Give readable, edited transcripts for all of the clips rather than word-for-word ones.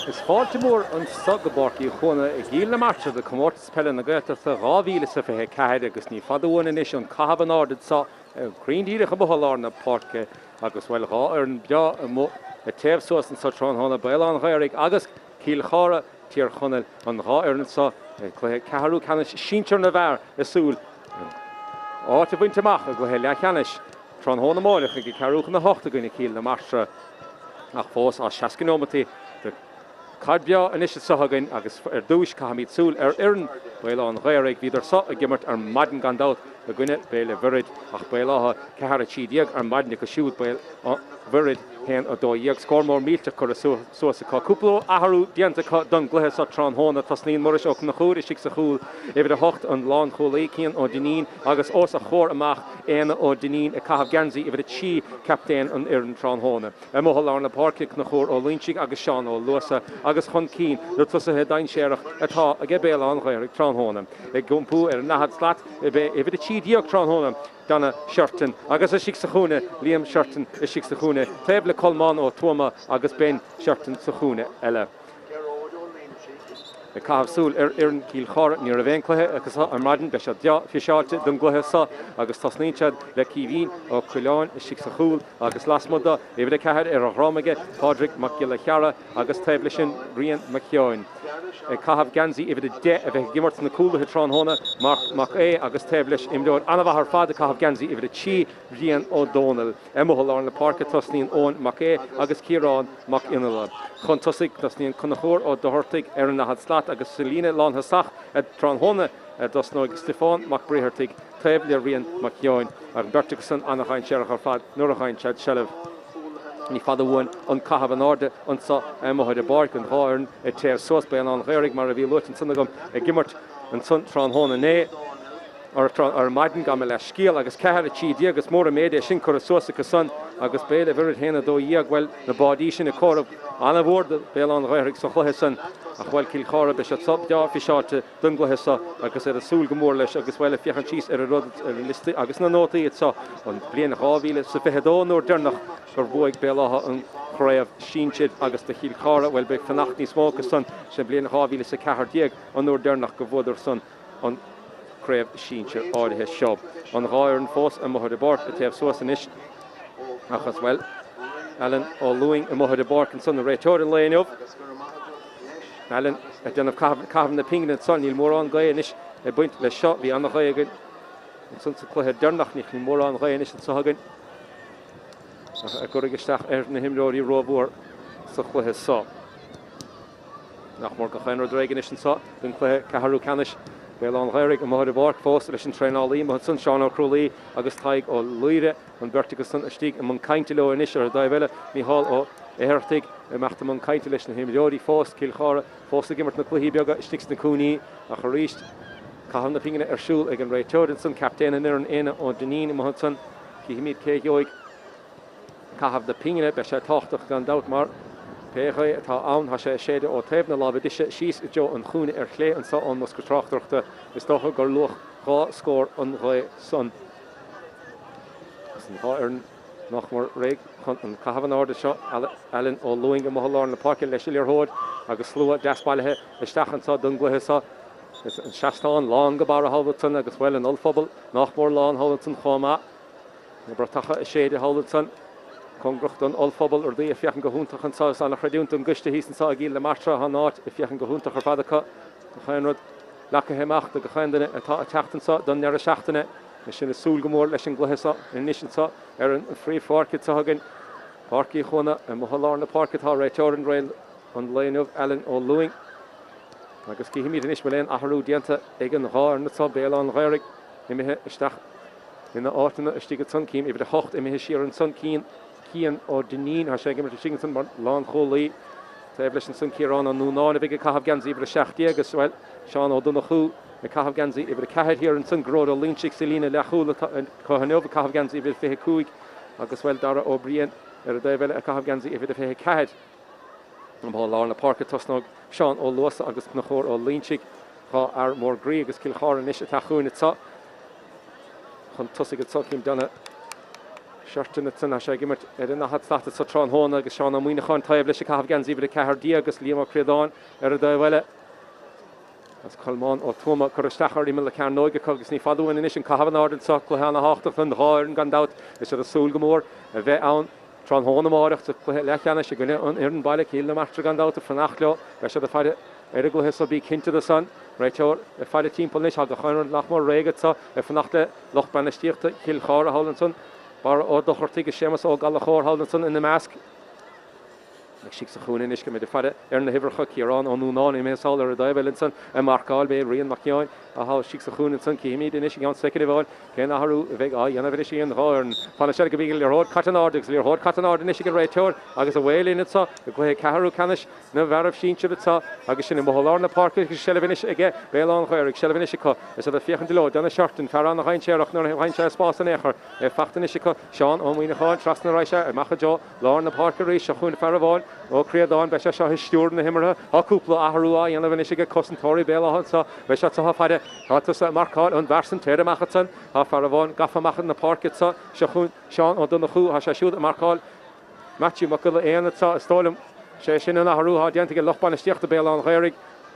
Is Baltimore an Sagaborki Chuana Géal Martra the Comórtas Peile na Gaeltachta Ghaorthaidh sa fithe ceithre agus ní fadhúin inis an cahabh ardid sa Green a bohol na Páirc agus bhfuil Ghaorthaidh bia a taobh suas an Sathairn hána Béal Átha agus Cill Chartha tír chunel an Ghaorthaidh sa Ceathrú Ceannais Sinsir na bhar isúil áit a bhaint amach a go heile Ceannais tron hána máileach ag Ceathrú na hochta goine Cill na Martra ach fós á 6 km Cadbia inis sohagan agus dúis cahamid súl iarn Béal Átha viidir sa a gimmert maidin gandát a gine Béal Bhuirid ach Béal Átha cehara tídiag maidin go siúd Béal Bhuirid hen a dóíag scór mílte chu suasa cá cúpla aharú dianta don gluthe sa trán hána tasnín moris och na chúir isig sa chúl idir a hocht an lán cholaí cían ó dinín agus os a chór amach éana ó dinín a cahabh gansaí idir a tí captéin an iarn trán hána. Mohol na Páirc na chór ó Línsig agus Seán ó Luasa agus chun cín le tusa dain séireach atá a Béal Átha trán hána. Ag gumpú ar nahad slat idir a tí díag trán hána Donna Charthairn agus a sig sa chúna Liam Charthairn a sig sa chúna Table Colmán ó Tuama agus Ben Charthairn sa chúna eile. A cahabh súl iarn Cill Chartha ní a bhéin cluthe agus an maidin be se fiseáilte don gluthe sa agus tasnítead le cíhín ó Chuáin a sig sa chúl agus lasmuda idir a ceithre ar a Rámaige Páirc Mac agus Table sin Rian Maceáin. Cahabh gansaí idir a bheith gimmart na cúlathe trán hána Mac agus Table imdóir anna bhar fad a cahabh gansaí idir a tí Rian ó Dónal. Mohol na Páirc tasnín ón Mac agus Ciarán Mac Inala. Chun tosig tasnín chunachóir ó Ghaorthaidh ar an nahad slat agus Selína lán hasach trán hána dosnóig Stefán Mac Bríhartaigh Table Rian Maceáin ar Bertichson anna chain searach ar fad nuair a chain sead sellh. Ní fadhúin an cahabh árde an sa Mohaid Páirc an Ghaorthaidh a téir suas Béal Átha mar a bhí luit an sanna gom a gimmart an sun trán hána né ar maidin gam le scíal agus cehar a tídí agus mór a méide sin chur a suasa go san agus Béal Bhuirid héna dó díag bhfuil na bádí sin a córamh anna bhór Béal Átha sa chutha san ach bhfuil Cill Chartha be se deá fiseáilte don gluthe sa agus ar a súl go mór leis agus bhfuil fiochan tíos ar a rud liste agus na nótaí sa an bliana Ghaorthaidh sa fithedó nóir dearnach gur bhuaigh Béal Átha an chréamh Sinsir agus de Cill Chartha bhfuil beag fannacht níos mó go san sin bliana Ghaorthaidh sa cehar an nóir dearnach go bhfuidir san an chréamh Sinsir áirithe seo. An Ghaorthaidh fós a Mohaid Páirc a taobh suas inis achas bhfuil Alan ó Luing a Mohaid Páirc an son a réiteoir an léanamh. Alan a denmh cahabh na pingin an son níl mór an gae inis a buint le seo bhí anna gae againn an son sa cluthe dearnach níl mór an gae inis an sohagan a gur isteach ar na himróí róbhór sa cluthe sa. Nach mór go chainir dréigen is an sa don cluthe Ceathrú Ceannais Béal Átha a Mohaid Páirc fós leis an treálaí má san Seán ó Crúlaí agus taig ó Luire an Bertichson san istíigh am an cainte leo inis ar a daibhile Mícheál ó Ghaorthaidh meachtam an cainte leis na himróí fós Cill Chartha fós a gimmart na cluichí beaga istíigh na cúnaí a chu ríist cahabh na pingine ar siúl ag an réiteoir san captéin ar an éine ó Dinín má san cíimiid céigh cahabh na pingine be se táchtach gan dat mar Péchaid atá ann ha sé séide ó taobh na lábhadise síos i dteo an chúna ar chlé an sa an mus go Tráchtairta is dócha gur luach gá scór an ghae san. An Ghaorthaidh nach mór réig chun an cahabh árde seo Alan ó Luing a Mohol na Páirc leis ar hóid agus slua deaspailithe isteach an sa don gluthe sa is an seachtán lán go bar a Halverton agus bhfuil an ulphobal nach mór lán Halverton chomá na bratacha a séide Halverton Congrucht an olphobal ar dí a fiochan go húntaach an sa anna chreidúnt an guiste hís an sa a Géal le Martra han áit a fiochan go húntaach ar fadacha go chainrod lecha héimeachta go chaindanna atá a teachtan sa don near a seachtainna is sin a súl go mór leis an gluthe sa in nisin sa ar an frí Páirc sa hagan Páirc Chuana a Mohol na Páirc atá réiteoir an réil an léanamh Alan ó Luing agus cíimiid inis meléin aharú dianta ag an Ghaorthaidh na sa Béal Átha imithe isteach ina átainna istíigh san cíim idir a hocht imithe siar an san cían ó Dinín ha sé gimmart sin san lán cholaí taobh leis an san Ciarán an núnáin a bhíh cahabh gansaí idir a 60 agus bhfuil Seán ó duna chu na cahabh gansaí idir a ceithre hir an san gród ó Línsig Selína le chúla chuhanneomh cahabh gansaí idir fithe cúig agus bhfuil dara ó Brian ar a daobhile a cahabh gansaí idir a fithe ceithre. An Béal na Páirc tosnog Seán ó Luasa agus na chóir ó Línsig chá ar mór grí agus Cill Chartha inis a tachuúna sa chun tosig a sa cím donna Seirtin san sé gimmert na hat stata sa Trán Hóna agus Seán muoine chun taobh leis cah gan zíbe cehardí agus líam credáin ar a dahile. As Colmán ó Tuma chuisteachar í le cean nóige agus ní fadúin in sin cahabhan ardil sa chluhanna háach an háir gan dat is a súl gomór a bheith ann Trán Hóna máirecht lechanna sé gine an an bailile cíl na Martra gan dat fan nachleo leis se fáide ar a gluhis a bí cinnte de san réiteir a fáide timppla níos a chuin nach mór réigad sa fan nachta loch bannatíochta Cill Chartha Hallanson bar ó do chortaigh sémas ó gal chóir Hallanson in na measc. Si sa chuúna isce mé de fada ar na hibrecha cíarán ó núnáin i méáil ar a daibhilin san a marcáil bé rion macneáin a há si sa chuúna san cíimiid in is gan second bháil cé nachú a bheith á dhéanamh sé an háin fanna se go bhíil ar catanádagus líor hód catanáda is go réiteir agus a bhélína sa go chu ceú canis na bharmh síse sa agus sin mthláir na park gus sellvinnis ige béán chuir ag sellvinnis có is a fiochan diló donna seirtin ferran nach haintéach nar hainte spásan éair fachtain is Seán ó muoine cháin trasna ráise a machadó lá na parkarí se chuún ferháil ó creadáin be se stúr na himmarthe aúpla ahrúá anana is go cosantóirí Béal Átha sa be se fáide tá marcáil an bhersan téire machchan á ferháin gafamachchan na parkit sa se chuún Seán ó donna chuú se siúd a marcáil matí mo go éana stólam sé sin na ahrúá déanta go lochban istíochtta Béal an réirigh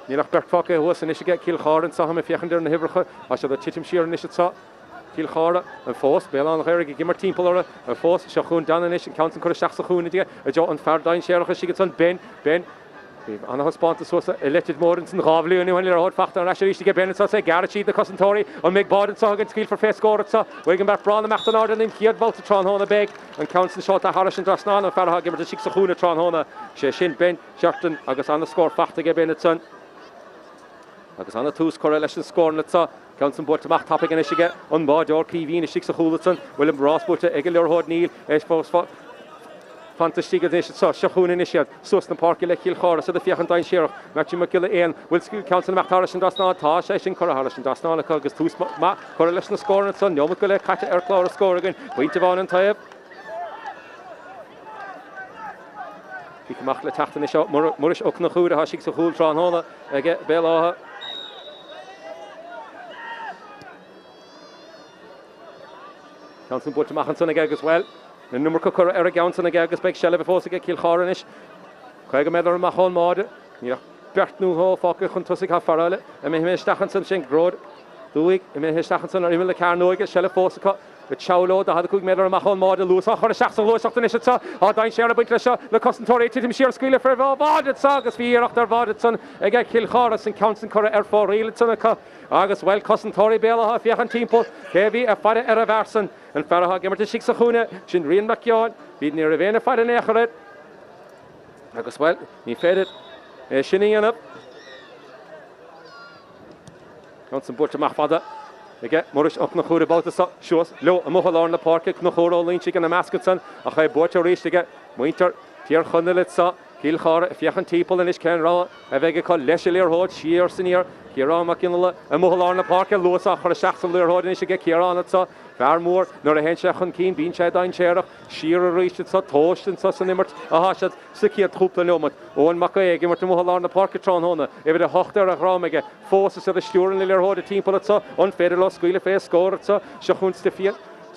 ní nach bertfacha thuas an is Cill Chartha sa me fiochandir na hibrecha a se titim siar is sa Cill Chartha an fós Béal an réirigh gimmar timppla an fós se chuún danan is an countan chu seach chuúna dige a jo an ferdain séirecha si san ben an hospáanta sosa elected mór an rábbliúna bhain ar fachta an eisirí go ben sé gartíí de cosantóirí an méid bádan sa an scíil for fécóra bhuiig an ber brana meachtanáda im chiadbalta Trán Hóna beg an countan seo a Harris an drasná an fertha gimmar si sa chuúna Trán Hóna sé sin ben seachtain agus anna scór fachta go ben san agus anna tús choir leis an scórna sa Council Board to Mac topic and issue on board or Kiwi and Shiksa Hulton, William Rossbut, Egil Hod Neil, Espos Fantastic edition, so Shahun initiate, Sustan Park, Cill Chartha, so the Fiachantain Sheriff, Matthew McGill, Will School Council Mac Harris and Dasna, Tash, I think Harris and Dasna, because two Mac, correlation score and son, Yomukule, Kata Airclaw score again, Wintervan and Taib. We can make the Tachtaire is out, Murish Oknahu, Hashik Sahul, Trán Hóna, again, Béal Átha. Council Board to Machanson again as well. The number cooker Eric Johnson again as big shell before to get Cill Chartha. Craig Miller Mahon Mod. Yeah, Bert Nuho, Fokker, Huntusik Farale, and Mehme Stachanson Shank Road. The week, Mehme Stachanson or Emil Carnoig, Shell Fosika, with Chowlo, the Hadcook Miller Mahon Mod, Lewis, or Shafts of Lewis of the Nishitsa, or Dine Share about the Costantori, Tim Shear Squealer for Varded Sagas, Fear after Vardedson, again Cill Chartha and Council Corre Air for Reelitsonica. Agus well Costantori Béal Átha fiachan timppla Kevi a fada ar a bhersan an fertha gimmar si sa chuúna sin rion macceáin bhí ní a bhéna fada nécharid agus well ní féidir sinna dhéanamh Council Board to Mac fada ige muris op na chuúra báta sa sios leo a mochaláir na parca na chórá líonsigh an na meascatsan a cha búirte ríiste muintear tíar chunna sa Cill Chartha fiachan timppla in is cén rá a bheith go leis léir hóid siar saníar Kieran McKinley, a mohalar na park, Lusa, for a shaxel there, Hodin, she get Kieran at so, Farmore, nor a henchach on keen, bean shed on chair, sheer reached it so, toast and so, and nimmert, a hashad, sicky at hoop the nomad, Owen Mackay, give it to mohalar na park, Trán Hóna, if a hochter a ramega, forces of the sture and Liller Hod, a team pull it so, unfederal, squeal face, score it so, Shahun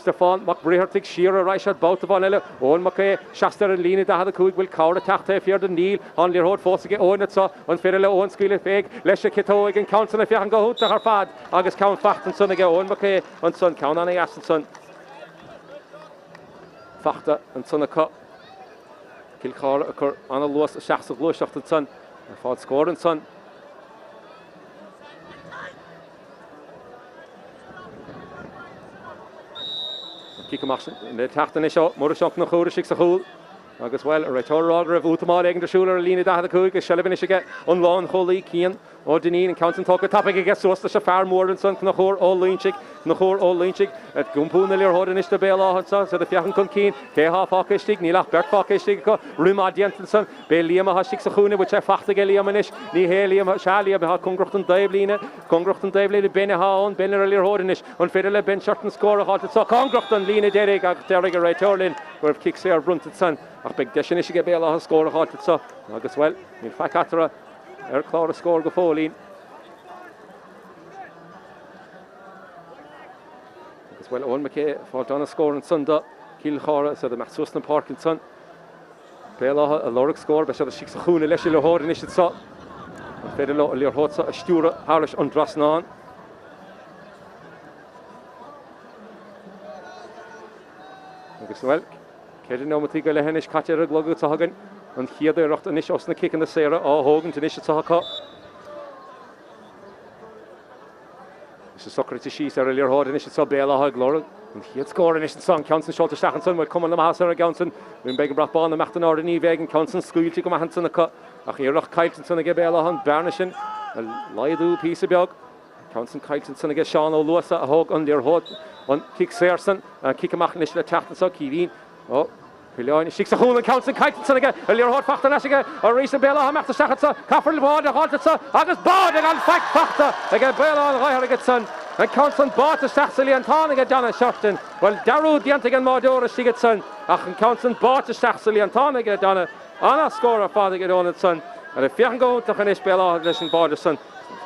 Stefan McBrehertig, Shearer, Reichardt, Bout of Vanilla, Owen Mackay, Shaster and Lena, the Coog will cower the Tráchtaire, Fear the Neil, on Lear Hod, Fossig, Owen at so, unfederal, Owen Squeal fake, Lesha Kito, and Council if you can go to her fad, August Count Facht and Son again, Owen Mackay, and Son, Count on a Son. Fachta and Son a cut. Cill Chartha occur on a loss, a shafts of Lush after Son, a fought score and Son. Kick him in the Tráchtaire is out, Murashok na Chura, Shix a Hul. Agus well, a retor order of Utamar, Egg the Schuler, Lena Dah the Coog, a Shelvin is again, on lawn, Holy, Kian, or Deneen, and Council Talk, a topic against us, the Shafar Moore and Son, Knahor, all Lynchik, Knahor, all Lynchik, at Gumpun, the Lear Hodin is the Béal Átha, so the Fiachan Kunkeen, Keha Fakistig, Nilach, Bert Fakistig, Rumad Jensen, Béliam Hashik Sahuna, which I facht Geliam and Ish, Nihelium, Shalia, Congrocht Dablina, Congrocht Dablina, Benaha, Benner Lear Hodinish, on Federal Ben Shorten score, Hot, so Congrocht and Lena Derek, Derek, right Torlin, where kicks there, Brunted Son. Ach big desin is get Béal Átha score a hot so agus well in fact Ceathrú Clara score go fólín agus well Owen Mackay fought on a score on Sunday Cill Chartha sa the Maxusna Parkinson. Béal Átha a Lorach score be se a six Chuana leis le hór in is it sa. Féidir le líor hósa a stúra háris an drasnáin. Agus well, céidir nómatí go le henis caitear a glogú tá hagan an chiad é rocht inis os na kick in the Sarah á hógan tin is it sa ha. Is a Socrates she's a líor hór in is it sa Béal Átha glorag. And he had scored in his song, Counson Schulter Stachenson, will come on the Master Gaunson, when Began Brachbon, the Machtan or the Knee Vegan, Counson, School to come a Hanson, a cut, a Hirach Kites and a Béal Átha, Barnishin, a Laidu piece of Biog, Counson Kites and a Sean O'Lewis, a hog on their hood, on Kick Serson, and Kick a Machnish, the Tráchtaire, Kiveen, oh. Pilóin six a hole and Counson Kites again, a little hot factor again, or race of Béal Átha, Martra Stachenson, Caffer Lewad, a Ghaorthaidh, August Bard, and fact factor, again Béal Átha, Ghaorthaidh son. And Counson bought the Stachsili and Tánige Donna Shorten. Well, Daru Diantigan Mordor Sigurdsson. And Counson bought the Stachsili and Tánige Donna. Anna score of Father Gedon's son. And if you can go to Finish Béal Átha listen Borderson.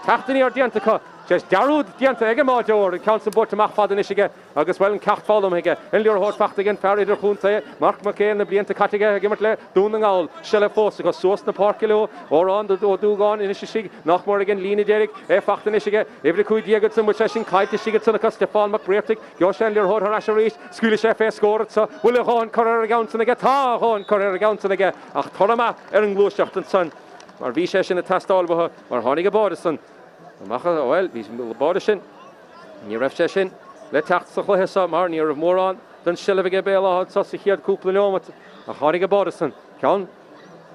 Tachtini or Diantica. Just Daru Diantigan Mordor and Counson bought to Mach Father Nishiga. August well and Cacht follow him again. And Lure Hort Facht again. Farry der Hunte. Mark McCain the Blianta Cattiga. Gimmertle. Doon Owl. Shell Force. Because Source the Parkilo. Or on the Dugan in Ishig. Knock more again. Lina Derek. Facht Nishiga. Every Kui Diegotson. Which I think Kite Sigurdsson. Because Stefan McBreartic. Goshen Lure Hort Harasharish. Schoolish FA scored. So will it on Correr Gaunson again. Ta on Correr Gaunson again. Ach Torama. Erin Glushafton son. Mar Vishesh in the test all Mar Honiga Borderson. Macha well, he's Borderson. Near F session. Let Tráchtaire sa mar near of Moron. Then Shellevige Béal Átha so he had couple of a Honiga Borderson. Can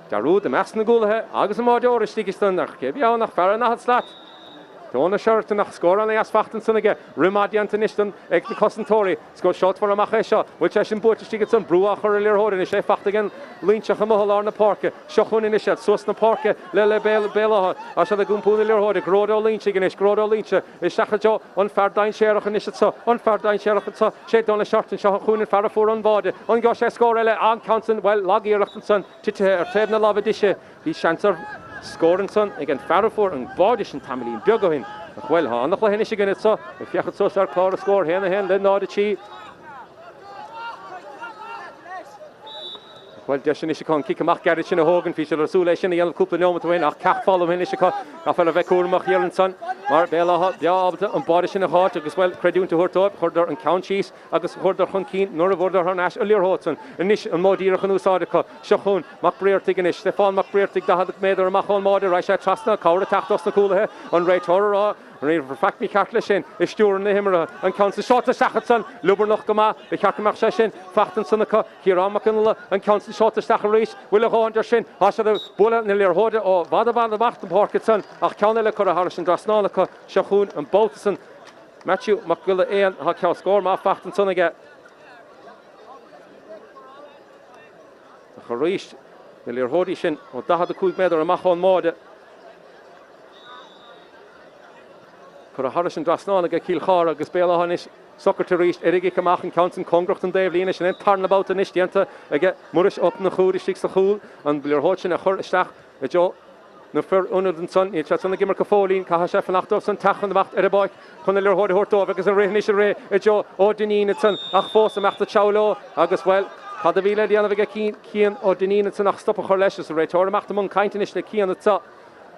Daru the Max na Gulhe. Agus Mordor is Stigiston. Give you on a fair and a hot slat. Don't a shirt and a score on the Asfachten son again. Rimadi Antoniston, Ekton Costentori, score shot for a Machesha, which I should put to stick it some Bruach or earlier hold in a chef fact again. Lynch of Mahal on the park, Shochun in the shed, Susna Park, Lele Béal Átha, I shall the Gumpun Lord, Grodo Lynch again, Grodo Lynch, Shachajo, on Fardine Sherach and Nishatsa, on Fardine Sherach, Shed on a short and Shachun and Farafur on board, on Gosh score, on Counson, well, Loggy Rachtenson, Tite, or Tevna Lavadisha, the Chancer. Scoring son again Farafur and Bordish and Tamili and Biogohin. Well, on the Cluiche again it's so. If you could so start Clara score here and then no the chi. Well, Deshan can kick a Mac Garrett in a Hogan feature Rasulation, the yellow couple of moment to win. Cacht follow him in Ishika. A fellow Vekur here and son. Béal Átha, Diabta and Bordish in a heart. Agus well, credit to her top, Hurder and Count Cheese. Agus Hurder Hunkeen, nor of Hurder Hernash, Earlier Hotson, and Nish and Modira Hanusadica, Shachun, McBreartic and Ish, Stefan McBreartic, the Hadak Mader, Machon Moder, Raisha Trasna, Ghaorthaidh Osna Coolahe, on Ray Torra. Rein for fact me Cartlishin, is Sturen the Himmer, and Council Chartha Stachenson, Lubernoch Gama, the Cartmach Session, Fachten Sunaka, Hiram McConnell, and Council Chartha Stacharish, Will Honder Shin, Hasha the Bullet and Lir Hoda, or Vadava the Machten Parkinson, Ach Counela Coraharish and Drasnalaka, Shachun and Bolton, Matthew McGulla and Hakau score, Ma Fachten Sunaga. The Harish, the Lir Hodishin, or Daha the Cool Meder, and Machon Morde. A Harrison Drasnán a Cill Chartha agus Béal Átha soccer to reach Erigi Camach and Counson Congrocht and Dave Leanish and then turn about the nish dianta again Murish up na Churi six the Chul and Blir Hodgson a Chur Stach a Joe no fur under the sun it's on the Gimmer Cafolin Kahashef and Achtovson Tach on the Macht Ereboy Conneller Horde Hortov because a Rehnish Ray a Joe Ordinin it's on Achfos and Macht the Chaulo agus well Hadavila the other Kian Ordinin it's on Ach stop a Horleshes Ray Tor Macht among Kindness the Kian the top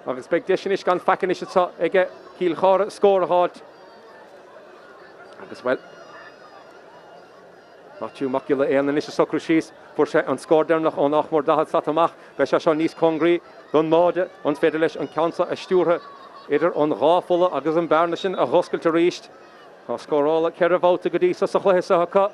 of expectation is gone Fakinish it's again Cill Chartha score hard. Agus well. Matthew Macula and the Nisha Socrates for on score down on Achmor Dahat Satamach, Besha Nis Congri, Don Mode, on Fedelish, on Council, a Stura, either on Rafola, Agus and Barnishin, a Hoskel to reached. A score all at Keravau to Godisa Sochahaka.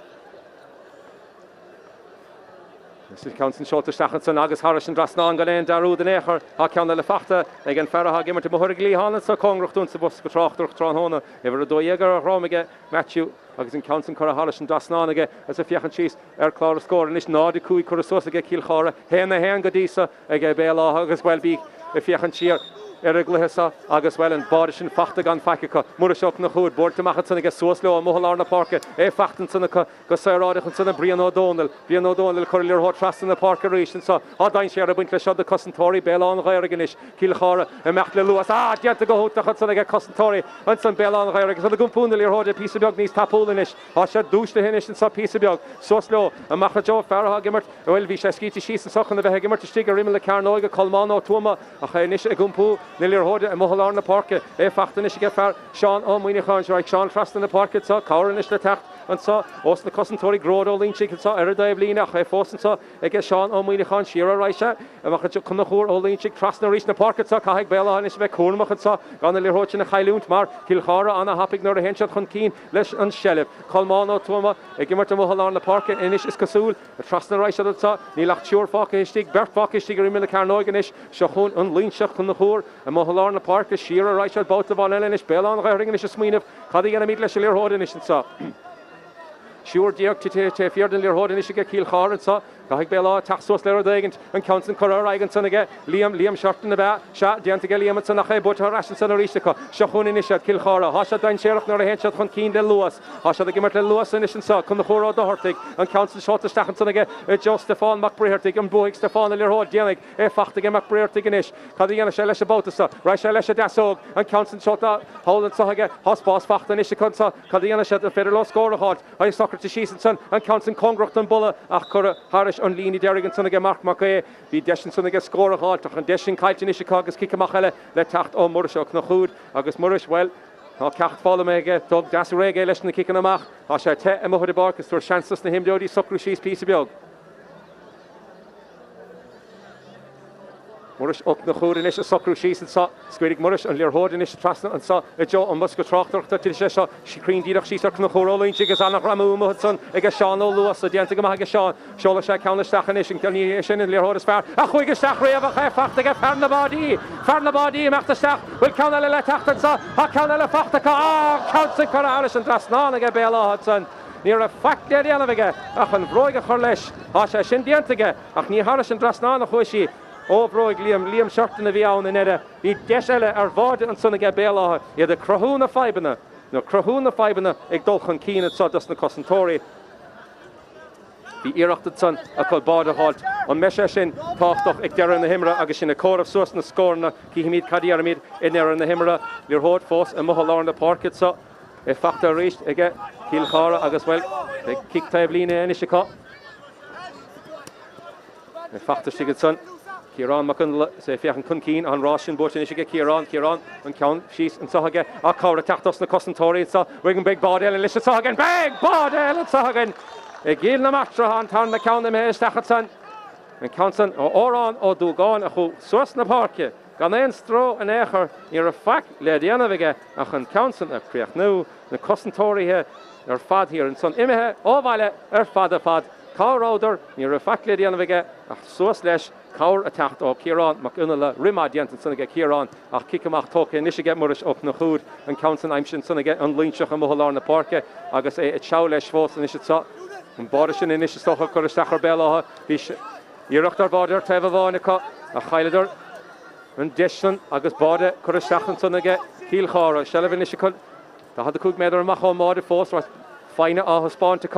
This is Counson Chartha Stachenson, Agus Harrison Drasnán Galen, Daru the Necher, Hakan the Lefachta, again Farah Gimmer to Mohurgli Han, so Congrochtun to Buska Tráchtaire Tronhona, ever a Doyegar Romega, Matthew, Agus in Counson Cora Harrison Drasnán again, as a Fiachan Cheese, Clara score, and this Nadi Kui Corasos again Cill Chartha, Hen Godisa, again Béal Átha, Agus well be, if Fiachan Cheer. gluhesa agus well an báirisin fachta gan feicecha mura seach na chúd bord amachchan sanna go suas leo Mohallar na Páirce fachtan sanna go saoráidechan sanna Brian O'Donnell chuir leor hot trastan na Páirc rísin sa dain sé ar a buint le seo de cosantóirí Béal Átha ganis Cill Chartha a mecht le luas dianta go hótachan sanna go cosantóirí an san Béal Átha sanna gúmpúna leor hóide písa beag níos tapúlanis sé dúiste hinis an sa písa beag suas leo a machcha Jo Ferha gimmert bhfuil bhí sé scíti síos an sochan a bheith gimmert stig a rimmel le Ceannais Colmán ó Tuama a chanis a gúmpú na leor hóide a Mohallar na Páirce fachtan is go fer Seán ó muoine chuin Seán Trastan na Páirce sa Cabhair is le techt an sa os na cosantóirí gródó lín si sa ar a daibh lína a fósan sa ag Seán ó muoine chuin siar a raise a machcha chun na chóir ó lín si Trastan na rís na Páirce sa caigh Béal Átha is bheith cúrmachcha sa gan na leor hóide na chailúnt mar Cill Chartha anna hapig nuair a hensead chun cín leis an sellibh Colmán ó Tuama ag gimmert a Mohallar na Páirce inis is cosúil a Trastan na raise sa ní lach siúr fáca istig bert fáca istig a rimmel le Ceannais ganis seo chun an lín seach chun na chóir a Mohallar na Páirce siar a raise báta bhán eile is Béal Átha ringin is a smíineh cadí gan a míad leis a leor hóide is an sa siúr diaach tSaoir den leor hóide is go Cill Chartha sa Gaigh Béal Átha taxos leir daigent an council chorar aigen sanna Liam Chartha na bheith se dianta go Liam sanna ché bút rasin sanna ríistecha se chun in isiad Cill Chartha há se dain séireach nar a hensead chun cín le luas há se gimmert le luas in isan sa chun na chórá Ghaorthaidh an council seota stachan sanna Jo Stefán Mac an buig Stefán leor hóid déananig fachta go Mac in is cadí ana sé leis a bóta sa ra sé leis a dasóg an council seota hólan sa hospás fachta in is chun sa cadí ana sé a féidir lo scóraáid a Socrates sísan san an council congracht an bulla ach chur Harris an líní deiregan sanna go Mark Mac bhí deisian sanna go scóraáid ach an deisian caiitin is agus cicamach eile le techt ó muraseach na chúd agus muris well Tá cecht fála méige dog deas réige leis na cican amach a sé te a mohuidir bar gus tuair seansas na himdeoidí socrú síos písa beag. Muris op na chúd in is a socrú síos an sa scuidig muris an leor hóid in is trasna an sa i Jo an musca Tráchtaire til sé seo si crín díadach síos ar na chórólín sigus annach ramú san ag Seán ó luas a dianta go maithe Seán seola sé ceanna stachan is an ceanní sin in leor hóid is fearr a chuig isteach réamh a fachta go Fernabádí meachta steach bhfuil ceanna le teachtan sa a ceanna le fachtacha ceansa chu áris an trasnána go Béal Átha san níor a fact le déanamhaige ach an bhróige chur leis há sé sin diantaige ach ní háris an trasnána chuisí óbróig Liam Chartha na bhí ann in éire bhí deis eile ar bháide an sanna go Béal Átha iad a crothúna feibanna nó crothúna feibanna ag dulchan cíine sa dus na cosantóirí bhí iireachta san a chuil bád a háilt an meise sin táchtach ag deireadh na himra agus sin a córamh suas na scórna cíimiid cadí ar míid in éire na himra leor hóid fós a Mohallar na Páirce sa fachta ríist ige Cill Chartha agus well ag cictaibh lína in isá fachta sigad san Ciarán Macundla sé fiachan chun cín an rásin bút in isige Ciarán an ceann síos an sathage a cabhair teachtas na cosantóirí sa bhuiig an beag bád eile leis a sahagan beag bád eile sahagan I gcéal na Martra an tarn na ceann na mé stachad san an ceann san ó órán ó dúgáin a chu suas na Páirce gan éon stró an éair níor a fac le déanamhaige ach an ceann san a príochnú na cosantóirithe ar fad hir an san imethe óbhaile ar fad a fad cáróidir níor a fac le déanamhaige ach suas leis Cabhair a techt ó Ciarán Mac unile rimá dianta sanna go Ciarán ach cicamach tóca nisige muris op na chúd an ceann san aimsin sanna an líonseach an Mohallar na Páirce agus é teo leis fós an isise sa an báda sin in isise stocha chuir isteach ar Béal Átha bhí iireacht ar báidir taobh bháinna a chaileidir an deisian agus báda chuir isteach an sanna Cill Chartha sellibh isise chun tá had a cúg méidir amach ó máda fós feine á haspáinte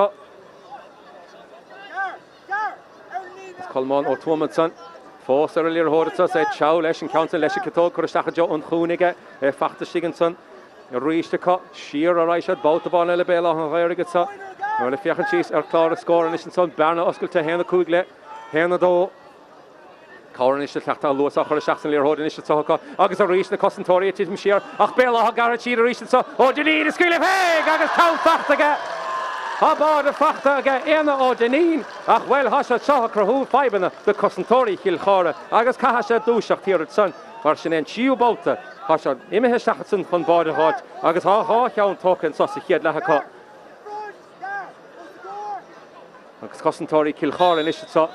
Colmán ó Tuama san fós ar a leor hóide sé teo leis an ceann leis cató chuir isteach Jo an chúnaige fachta sigan san a ríistecha siar a raise báta báin eile Béal Átha an ghairige sa nó le fiachan síos ar chlár a scóran is an san bearna oscailte héna cúig le héna dó Cabhair is teachta luas a chuir isteach san leor hóide is socha agus a rís na cosantóirí tíim siar ach Béal Átha garad siad a rís sa ó Denní is scuile féig agus ceann fachtaige Tá bád a fachta aige éana ó Denní ach bhfuil há sé seocha crothú feibanna de cosantóirí Cill Chartha agus caithe sé dúiseach tíir san mar sin éon tíú báta há sé imethe stachad san chun bád a háid agus há cheann tócann sa chiad letheá agus cosantóirí Cill Chartha is sa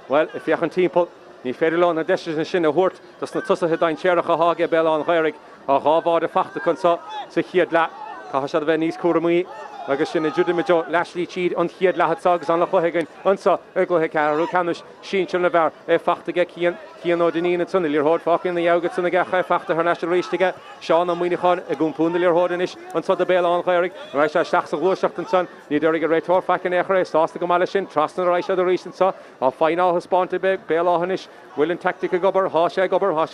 well i fiachan timppel ní féidir le na deisiir sin a thuirt dus na tusathe dain téireacha háge Béal Átha Ghaorthaidh a bhád a fachta chun sa chiad le caithe sé a bheith níos cuaramí agus sin juda me jo Lashley Cheed an chiad lehat agus an chluhigan ansa go he Ceathrú canis Sinsir na bhar fachtaige cían ó danína tunna líor hód fácin na jaugad tunna gacha fachta ar national ríistige Seán an muoinechan a gúnpúna líor hódanis an sa de Béal Átha Reis a seach sa glúiseachtan san ní dúrig a réitor facin échar stásta go máile sin trasna reis a rísan sa á fáinál hispánta Béal Áthanis bhfuil an tactica gobar há sé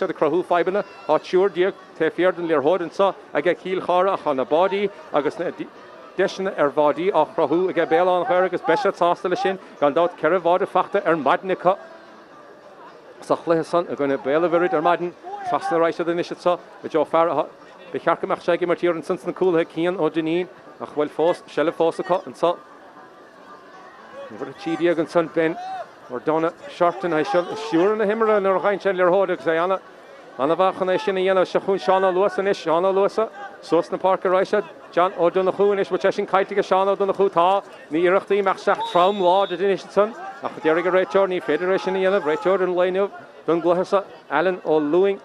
de crothú feibanna á siúr díag tSaoir den líor hódan sa a ge Cill Chartha a chana bádí agus deisna bhádí á crothú a ge Béal Átha agus beise tásta le sin gan dát ceir bhád a fachta maidnica sa chluithe san a gona Béal Bheirid maidin trasna reis a níos sa be jo fear be chearcamach sé mar tíar an san na cúlathe cían ó danín a chfuil fós selle fósacha an sa bhar a tídiag an san ben or donna Chartha na siúr na himara nar chain sé líor hód agus é anna bhachan é sinna dhéanamh se chun Seánna luasa is Seánna luasa sos na Páirc reisad John ó donna chuúin is sin caiitige Seánna donna chutá ní iireachtaí meach seach tram lád a duine san a chu deirigh a réiteir ní féidir sin dhéanamh réiteir an léineh don gluthasa Alan ó Luing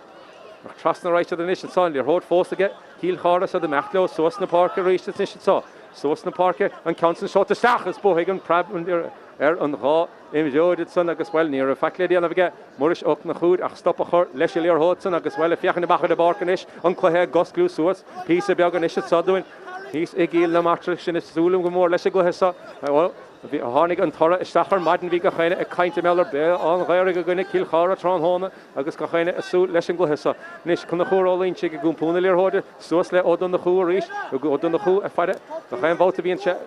ach trasna reisad an is san líor hód fósaige Cill Chartha a de mechló sos na Páirc reisad is sa sos na Páirc an cansan seo a seach is bóthaigh an prab an rá imjóid san agus bhfuil ní a feicléí anna bhige muris op na chúd ach stoppa chur leis líor hód san agus bhfuil fiochan na bachar de barcan is an chuthe goscrú suas pí a beag an is saúin hís i gíl na Martra sin is súlum go mór leis a gluthe sa bhí a tháinig an tora isteachar maidin bhí go chéine ag cainte meallar Béal an ghairigh a gine Cill Chartha tráthána agus go chéine asú leis an gluthe sa níos chun na chórálainn si go gúnpúna líor hóide suas le ódon na chú a ríis go ódon na chú a feide go chéin bhóta bhíon se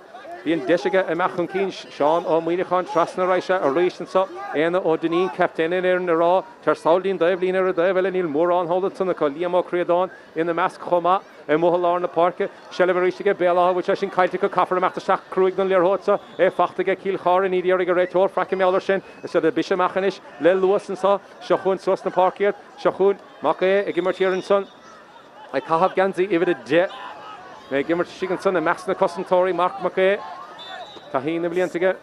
Bhíon deisiige a meachchan cín Seán ó muoinechan trasna reise a rísan sa éana ó danín captainin ar na rá tar saoilín daibhlín ar a daibhile níl mór anholda tunna có líam ó críadáin ina measc chomá i mthallár na Páirce seilehríiste Béal Átha bhil sin caiite go caafar amachta seach cruig don líorthósa fachtaige Cill Chartha ní dtíar go réiteir fraice meallar sin is a bise mechanis le luasan sa seo chun sos na Páirciad seo chun Mac ag gimar tíar an son ag cahabh gansaí ifid a de mé gimar sigan san a meas na cosantóirí Marc Mac Tá hína bliantige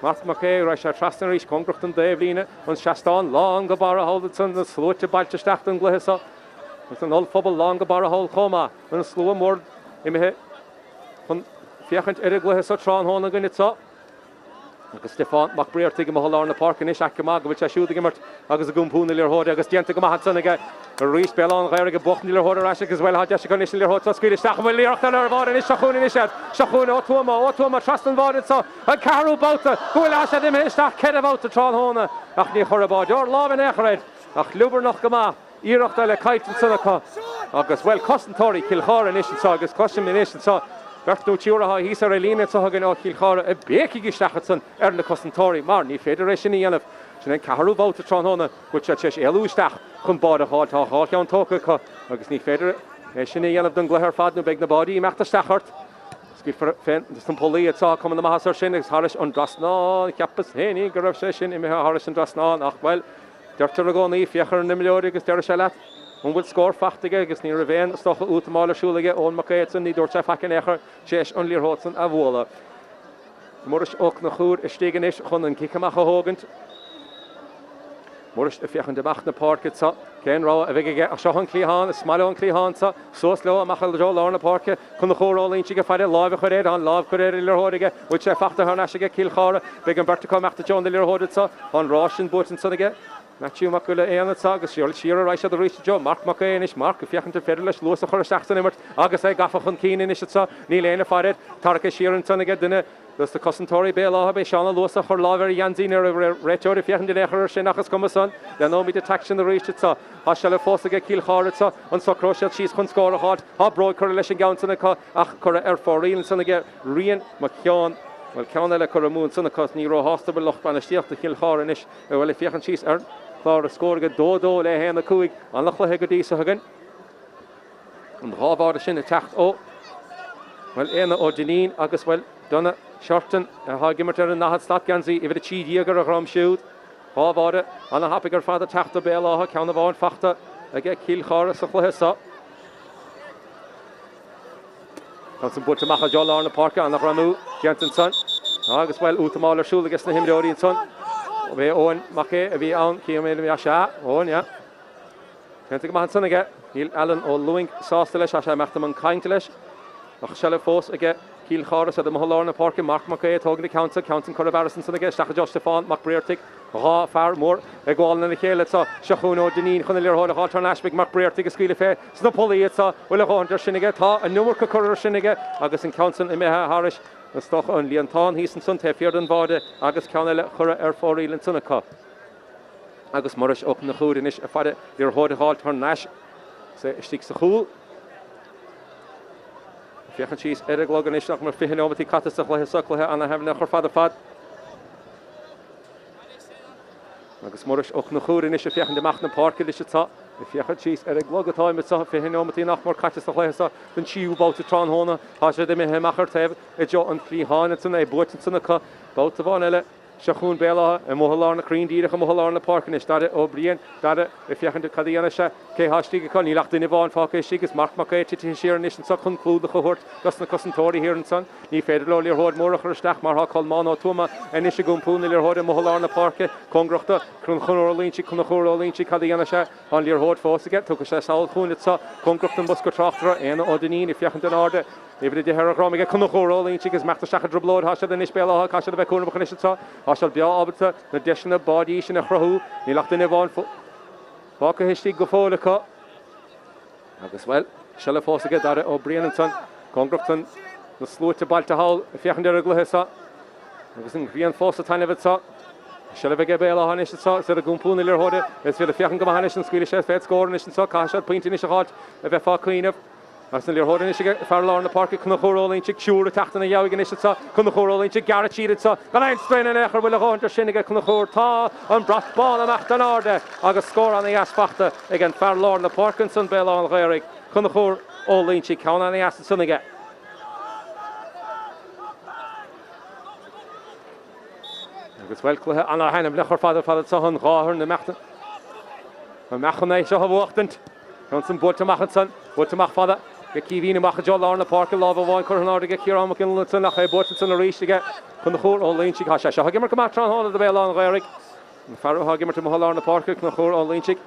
Marc Mac reis sé trasna ríis congracht an daobhlíne an seaán lá go bar a hálda san na slúte bailteisteach an gluthe sa an ol phobal lá go bar a hall chomá an slú mór imethe chun fiachant ar a gluthe sa tráthána gine sa agus Stefán Mac Breartig go hallár na Páirc is aice má go bhfuil sé siúda gimmart agus a gúnpúna líor hóide agus dianta go maitha san aige a ríis Béal Átha ghairigh bochna líor hóide reis agus bhfuil deise go níos líor hóide scuile isteach bhfuil líochta ar bhád is seachún is seachún ó trasna bhád sa an Ceathrú báta bhfuil as imime isteach cead bháta tráthána ach ní chur bád or lábhan échreid ach lubar nach go má íireachta le caiitan sanna agus bhfuil cosantóirí Cill Chartha is sa agus cosisiim is sa Bertú tíúratha hís ar a lína sa hagan á Cill Chartha a béci isteachad san ar na cosantóirí mar ní féidir éis sin dhéanamh sin an Ceathrú báta tráthána bhfuil sé eú isteach chun bád a háil tá háil tócha agus ní féidir é sin dhéanamh don gluthar fad nó beag na bádaí meachta steachart féin san polí atá cum na maithasar sin agus háris an drasná ceappas héanaí go raibh sé sin imithe háris an drasná ach bhfuil deirtar a gcónaí fiachar an nimleoir agus deir sé leat an bhfuil scór fachtaige agus ní ra bhéin stocha útamáilersúlaige ón Mac san ní dúirt sé facin éair séis an líorthósan a bhla. Muris ó na chúr is stígan is chun an cicamach a thógant. Muris a fiochan deach na Páirce sa cén rá a bheith a seo an clíán is smaile an clíán sa sós le amachal le lá na Páirce chun na chórálainn si go feidir lábh churéad an lábh churéir líorthóide bhfuil sé fachta thna sé Cill Chartha beag an berta meachta John de líorthóide sa an rásin butin sanige Matthew Mac le éana agus siar a reis a ríiste Jo Marc Mac is Marc a fiochan féidir leis luas a chur seachtain immert agus é gafachan cíine is sa ní léana fáid tarcha siar an sanige duine dus de cosantóirí Béal Átha be seánna luas a chur lábhar Janzín ar réiteir fiochan den éair sin achas cum san den nó míid detection a ríiste sa há se le fósaige Cill Chartha sa an socróisiad síos chun scór a háid há broid chur leis an gaan sanna ach chur ar fóríon sanna rion Mac ceán Well ceanna le chur mún sanna cos ní ró hostabal loch ban istíochtta Cill Chartha is bhfuil fiochan síos ar chlár a scóirge dódó le héanana cuaig an lechlathe go dtí sa hagan an rábháda sin a techt ó bhfuil éana ó danín agus bhfuil donna Chartha a hágimmart ar an nachad stát gansaí i bhfuil a tídíagar a ghram siúd rábháda an a hapaig ar fad a teachta Béal Átha ceanna bháin fachta ag Cill Chartha sa chluthe sa Tá san bute macha deolár na Páirce an nach ramú Jensen san agus bhfuil útamáilersúla agus na himreoiríonn san bhí óin Mac a bhí an cíamé bhí se óin Centa go maithan sanna níl Alan ó Luing sásta leis a sé meachta an caiinte leis ach se le fós aige Cill Chartha sa Mahallar na Páirc Marc Mac tógan na Countin Corbarison san ige stacha Josh Stefan Mac Breartig Rá fear mór ag gháil na chéile sa Seachún ó Danín chun leor hóla Gáiltar Nashbig Mac Breartig a scuile fé sna polaí sa bhfuil gáintar sinnige tá a numar go chuir sinnige agus an Countin I methe Harris na stoch an Líontán hí san sun te fiord an báde agus ceanile chura fórí lan sunna cá agus maris op na chúrin is a fada leor hóla Gáiltar Nash sa stig sa chúl Fiechan síos a glogan is nach mar fihin ómatí catas a chléthe saclathe anna hefna chur fad agus maris och na chúrin is a fiechan de mach na Páirc is tá fiechan síos a glogatáim mit sa fihin ómatí nach mar catas a chléthe sa den síú báta trán hóna há sé de mé machar teh I jo an clíháin san é buitin sanna cá báta bháin eile Seachún Béal Átha a Mahallar na Críndíach a Mahallar na Páirc is dada ó brion dada I fiechan de cadíana se cé hastíige cá ní leachta na bháin fáca sígus Marc Mac Sinsir is an sa chun clúd a chuhort gas na cosantóirí hir an san ní féidir le leor hód mór a chuisteach mar há colmán ó tuama en is a gúmpúna leor hód a Mahallar na Páirc congrachta chun chunórlínti chun na chórlínti cadíana se an leor hód fósaige tucha sé saol chúnit sa congrachta an busco Tráchtaire éana ó Danín I fiechan den áde Ifrid de herachrámige chun na chórlínti gus meachta secha droblód hasad an is Béal Átha caiise a bheith cúna bachan sa hasal Béal Átha na deisina bádí sin a chrathú ní leachta na bháin fáca histí go fólacha agus bhfuil se le fósaige dara ó brian san congrachtan na slúte bailta hall a fiechan de gluthe sa agus an bhíon fósa taineh sa se le bheith Béal Átha is sa a gúmpúna leor hóide is bhfuil a fiechan go hanis an scuile sé féit scóran is sa caiise pointin is a háit a bheith fá cuioineh As na leor hóide is fearlár na Páirc chun na chórlínti siúra teachta na jaigin is sa chun na chórlínti garachíad sa gan ein strain an echar bhfuil a gáintar sinnige chun na chór tá an bratbáil amach an áde agus scór an asfachta ag an fearlár na Páirc san Béal Átha chun na chór ólínti ceann an as sunnige agus bhfuil cluthe an hainam le chur fada sa an Ghaorthaidh na mechtan an mechan é seo bhuachtant chun san bútamach fada Ge cíhína macha deolár na Páirc lábh bháin chur an áige círámach in san nach é búta san a ríiste chun na chór ólínti há sé ha gimar go Martra an hála de Béal Átha Farú ha gimar to Mahallar na Páirc na chór ólínti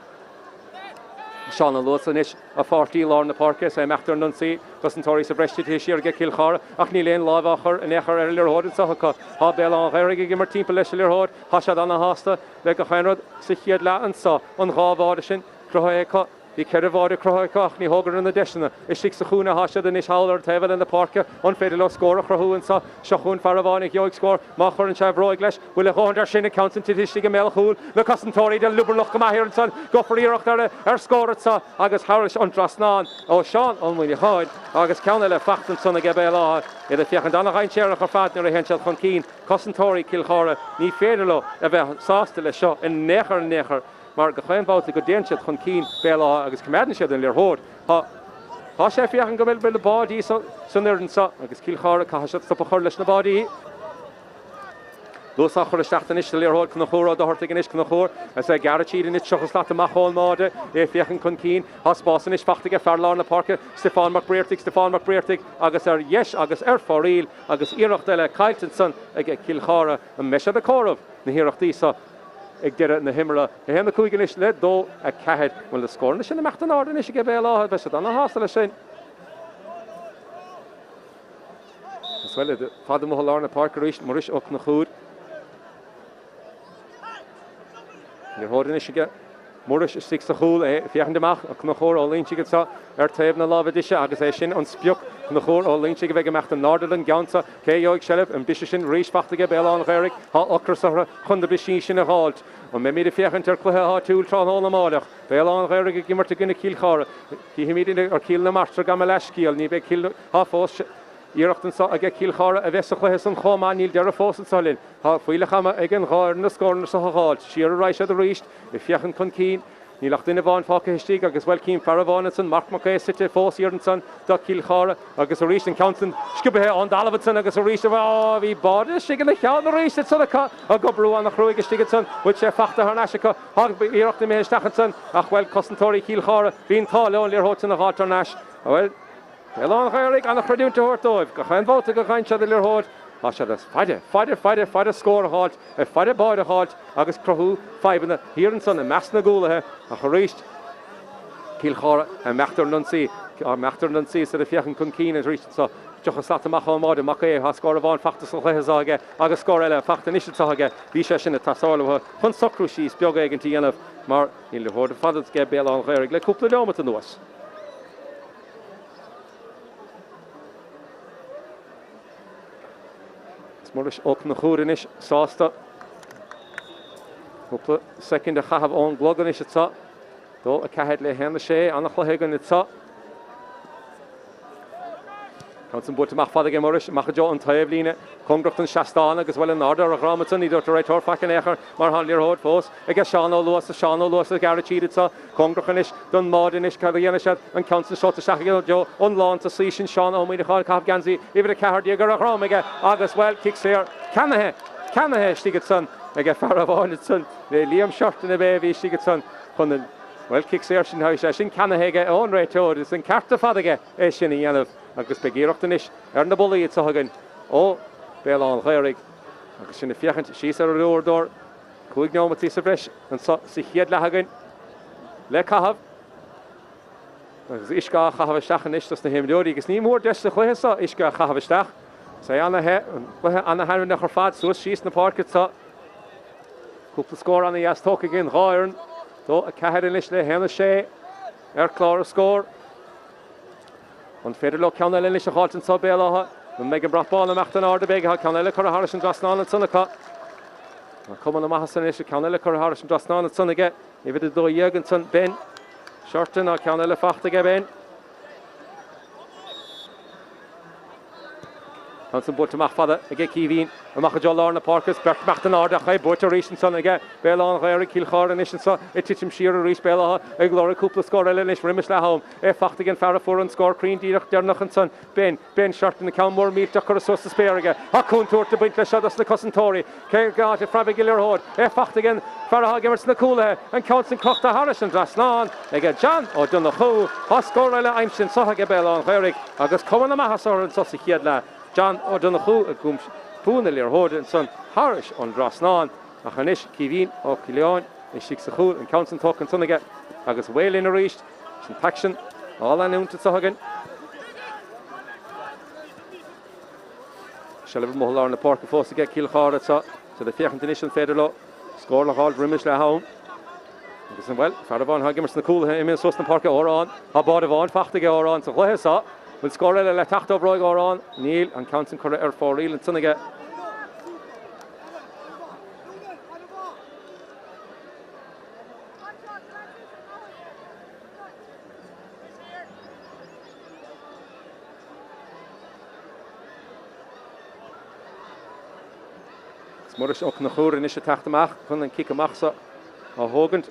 Seán an luas is a fáirtíí lár na Páirc sé meachtar an sí cosantóirí sa breiste siar ge Cill Chartha ach ní léon lábhachar an echar ar leor hóid sa há Béal Átha gimar timp leis leor hóid há sé anna hásta le go chainrod sa chiad le an sa an ghábháide sin cruthaícha Bhí ceir bháide cruthaícha ní hógar an na deisina is sig sa chúna hasad an is hálar taobh in na Páirc an féidir le scór a chrathúin sa seachún farabháinnig joig scór má chur an sebhróig leis bhfuil a gáintar sin accountant titiste go méilchúil le cosantóirí de lubarlach go maithir an san go foríocht ar scórat sa agus Harris an trasnáin ó Seán an mhaoine háid agus ceanna le fachtan sanna ge Béal Átha iad a fiechan dana ghaintéarach ar fad nuair a henseil chun cín cosantóirí Cill Chartha ní féidir le a bheith sásta le seo in néchar mar go chainbáta go déansead chun cín Béal Átha agus cumaidan siad an leor hód há sé fiechan go bhfuil le bádí san an sa agus Cill Chartha caiise stop a chur leis na bádí Dús a chur isteachtain is leor hód chun na chór Ghaorthaidh is chun na chór as é garachíad in seachas leat amach háil máide é fiechan chun cín há spásan is fachtaige fearlár na Páirc Stefan Mac Breartig agus ar yes agus ar fóríl agus iirecht eile caiiltin san ag Cill Chartha an meise a córamh na hiireachtaí sa ag deire na himara a héna cúigan is le dó a cehead bhfuil le scór na sin na meachtain ádan is go Béal Átha bheith anna hásta le sin. Bhfuil fada Mahallar na Páirc ríist mar is och na chúd. Níor hódan is go Móris is six a chúl fiechan deach a chun na chór ólínti go sa ar taobh na lábhadise agus é sin an spiuch chun na chór ólínti go bheith meachta nádalan geansa cé joig sellh an bise sin rísfachtaige Béal Átha há ocrasara chun de bisí sin a háilt an mé míad a fiechan tar cluthe há túúl trán hóna máileach Béal Átha gimarta gine Cill Chartha hí míad ar cíl na Martra gan leiscíal ní bheith cíl há fós Iireachtan sa a Cill Chartha a bheith sa chluithe san chománíil dear a fósa salin. Tá fuilechama ag an Ghaorthaidh na scór sa háilt, siar a ráis a ríist, i fiechan chun cín, ní lecht duine bháin fáca histíigh agus bhfuil cín farabháin san Marc Mac site fós iardan san do Cill Chartha agus a ríist an countant scibethe an dalabhat san agus a ríist a bhí báda sig na cheann a ríist san a go brú an nach ruúig stigad san bhuiil sé fachta ar neisicha iireachta mé stachan san ach bhfuil cosantóirí Cill Chartha bhíon tá leon leorthót san na Gáiltar Neis bhfuil Béal Átha an chreidúnta thuirtóibh go chain bhóta go chain sead leorthót a se fide scór a háilt a fide báid a háilt agus crothú feibna híann san na measna gúlathe a choríist Cill Chartha a meachtar nan sí sa a fiechan chun cín a ríist sa Jocha Sata Mac Máide Mac é ha scór bháin fachtas an chléáige agus scór eile fachta níosáige bhí sé sin na tSaoir chun socrú síos beag ag an tíanamh mar in le hór fadad ge Béal Átha le cúpla leomata nuas. Smuris ook na chórin is sásta. Cúpla second a chahabh ón glogan is atá. Dó a cehead le héna sé annach chluhégan atá. Council Board Mac Father Gemorish, Machajo and Taevline, Congrach and Shastana, as well in order of Ramaton, either to right or fucking echer, Marhanlir Hord Post, Egashano Luas, the Garachiditsa, Congrachanish, Dunmodinish, Karianishat, and Council Shot to Shakio, unlawn to Slishin, Sean, Omi, the Kaf Ganzi, even a Cardiaga Romiga, August well, kicks here, Canahe, Stigetson, Ega Faravon, son, the Liam Short in the baby, Stigetson, Hunden. Well, kicks here, Shin House, Shin Canahega, on right toward, it's in Carta Fadaga, Eshin Yanov. Agus begéireachtanis na bolaí it hagan ó Béal Átha agus sinna fiachant síos ar leordor chuig neomatí sa bhreis an sa chiad le hagan le cahabh agus isca chahabh isteach an istas na himdóí agus ní mór deis na chluiche isca chahabh isteach sa anathe anna hairn nach fad suas síos na Páirc sa cúpla scór anna ias tóca gin Ghaorthaidh dó a cehead in is le héna sé clár a scór. On Federal Ceannais in the Halton sub Béal Átha, when Megan brought ball and Martra order big, Ceannais Harris and Drasnan and Sunaka. Come on the Mahasan is Ceannais Harris and Drasnan and Sunaka. If it is do Jürgensen Ben, Shorten or Ceannais Fachta Ben. Council Board Mac Father, again Kevin, and Machajo na Parkers, Bert Martin order, high Boater Reach and Son again, Béal Átha, Cill Chartha and Nishan, a Titchim Shearer Reach Béal Átha, a Glory Cooper score, Elenish, Rimish Lahome, a Facht again Farrafur and score, Crean Dirk, Dernach Son, Ben Shorten the Calmore, Meat, Ducker, Sus Spariga, Hakun Tour to Bint, Shadows, the Cousin Tory, Kergat, a Frabigiller Horde, a Facht again, Farrah Gimmers, Nakula, and Council Cochta Harris and Drasnan, again John, or Dunahu, Hoscorella, Imshin, Sahaga Béal Átha, August Common Mahasor and Sussi Hiedla. John O'Donoghue a gúm púna lear hód and son Harris on Drasnan a chanis Kevin o Cileán in Sigsachul and Council Talk and Sunnaget agus Whale in a reached sin taction all an unta sahagan Shall have more on the Páirc force to get Cill Chartha so the fiachant initial Federal score la hall Rimish la home agus well Faravon Hagimmers na cool him in Sustan Páirc or on ha Bodavon fachtige or on so Ghaorthaidh will score le Tráchtaire Broig or on Neil and Council Corre 4 real and Sunnaget. Smurish ook na chóir in is Tráchtaire Mac chun an kick amach sa a hógant.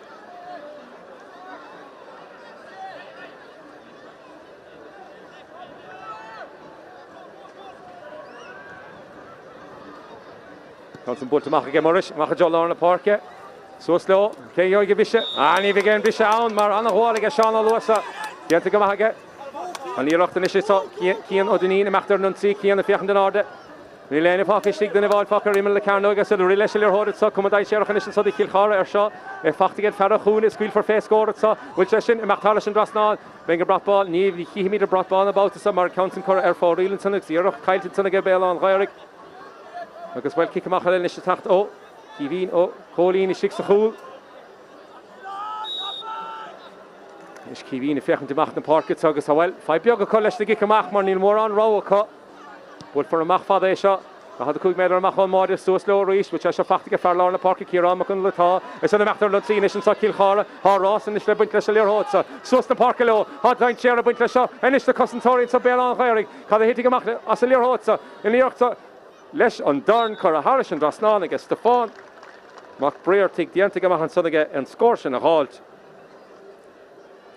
Council Board Mac again Morish, Machajo na Páirc. So slow, Cé Joige Bisha, Ani again Bisha on, mar anna Hwalig Sean Luasa. Dianta go Mac. An Irocht in is Cian O'Dinin, Martra Nunsi, Cian the Fiachand in order. Milena Páirc stig den Eval Páirc Rimel le Carno agus the relationship hord so come dai share condition so the Cill Chartha Shaw e fachtigen Farrachún is squeal for face score so which session Martra and Drasnan Wenger brought ball Neve he meter brought ball about to some Council Corre 4 real and Sunnaget Zero Kyle Sunnaget Béal Átha agus well kick amach in is Tráchtaire o Kevin o Colleen is Sigsachul is Kevin fiachant amach na Páirc agus well 5 beag college the kick amach mar níl mór an row a but for a Mac Father Isha, I had the cook made a Mac on Modest, so slow reach, which I shall factor for Lorna Páirc Kieran Macon Lata, it's on the Martra Lutzine, and so Cill Chartha, Ross, and the Slip Winter Shalier Hotsa, so the Páirc low, hot line chair of Winter Shaw, and it's the Cousin Tory, so Béal Átha, because they hitting a Mac, Asalier Hotsa, in the Yorksa, Lesh on Darn, Cora Harris, and Drasnan against Stefan, Mac Breer take the Antigama and Sunnaget and scores in a halt.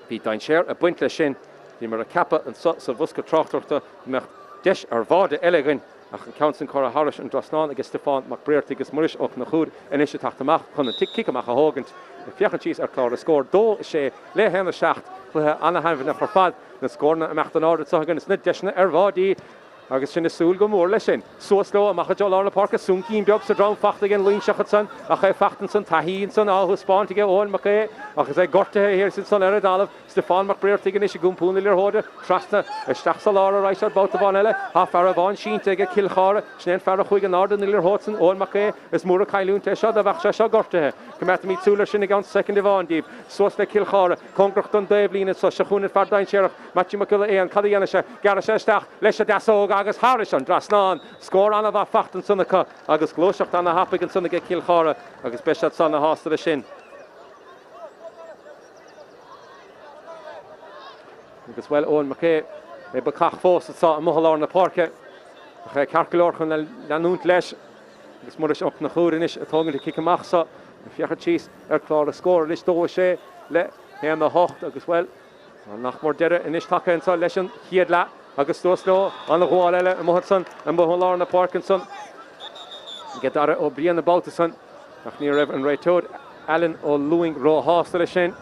Beat Dine Share, a Winter Shin, the Maracapa, and so Vuska Tráchtaire, Desh ar Vada Elegin, ach an Council Corre Harris and Drasnan against Stefan Mac Breer agus Murish och na chud in is Tráchtaire Mac chun an kick amach a hógant the fiachant cheese ar clár a score dó sé le henna seacht fu anna hanfin na forfad na scorna amach an order so hagan is nid deshna ar Vadi agus sin súl go mór lei sin. Suasló amach deol ar na parca sún cín beag sa drám fachta gin línsachad san a ché fachtan san taín san áhu spáint ige óin Mac agus é Ghaorthaidh hir sin san ar dalamh Stefan Mac Breirtigin is gúmpúna lir hóide Tráchtaire isteach sa lára ráis ar báta bhain eile há fear a bhain sínta ige Cill Chartha snéan fear a chuig an ardan lir hótsan óin Mac is mór a caiilúnta seo a bheach se Ghaorthaidh cumeta mí túla sin ag an second bháin díobh suas le Cill Chartha congracht an déblína sa seachúna fardain séireach Matthew Mac an cadíana se gar se isteach leis a dasóg agus háris an drasnán scór anna bh fachtan sanna agus glóiseach anna hapaig an sanna ige Cill Chartha agus beisiad sanna hásta sin. Agus well óin Mac ba cach fós sa a mohall na parke a carcailór chun leanúnt leis agus mar is op na chúrin is a tógan de kicamach sa fiachar tíos clár a scór leis dó sé le héan na hocht agus well nach mór deire in is take an sa leis an chiad le agus dósló an gháil eile a mohad san an mohall na parkin san get ar ó brian na balta san nach ní raibh an réitóid Alan ó Luing ró hásta lei sin.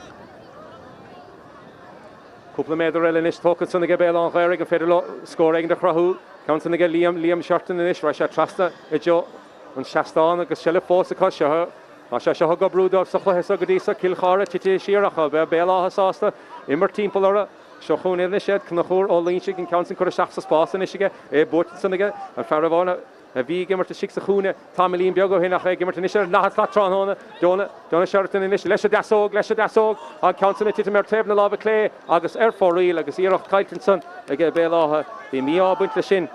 Cúpla méadar eile is tócad sanna Béal Átha go féidir scór éigen de chrathú Count sanna Liam Chartha is ra sé trasta I jo an seaán agus seile fós aá sethe a se seo go brúdá sa chluhes a go dtí sa Cill Chartha tití siaracha be Béal Átha sásta immer timppla seo chuún éna séad chuna chóir ó líonse gin count chuir seach sa spásan isige é bút sannaige an fearhána a bhí gimmar si sa chúna tamlín beag ó hinach gimmar is nach tránna donna seirtain in leis a dasóg a countna tí mar tebna lá lé agus ar fóíil agus íocht caiitin san ag Béal Átha bhí mí ábuint le sin.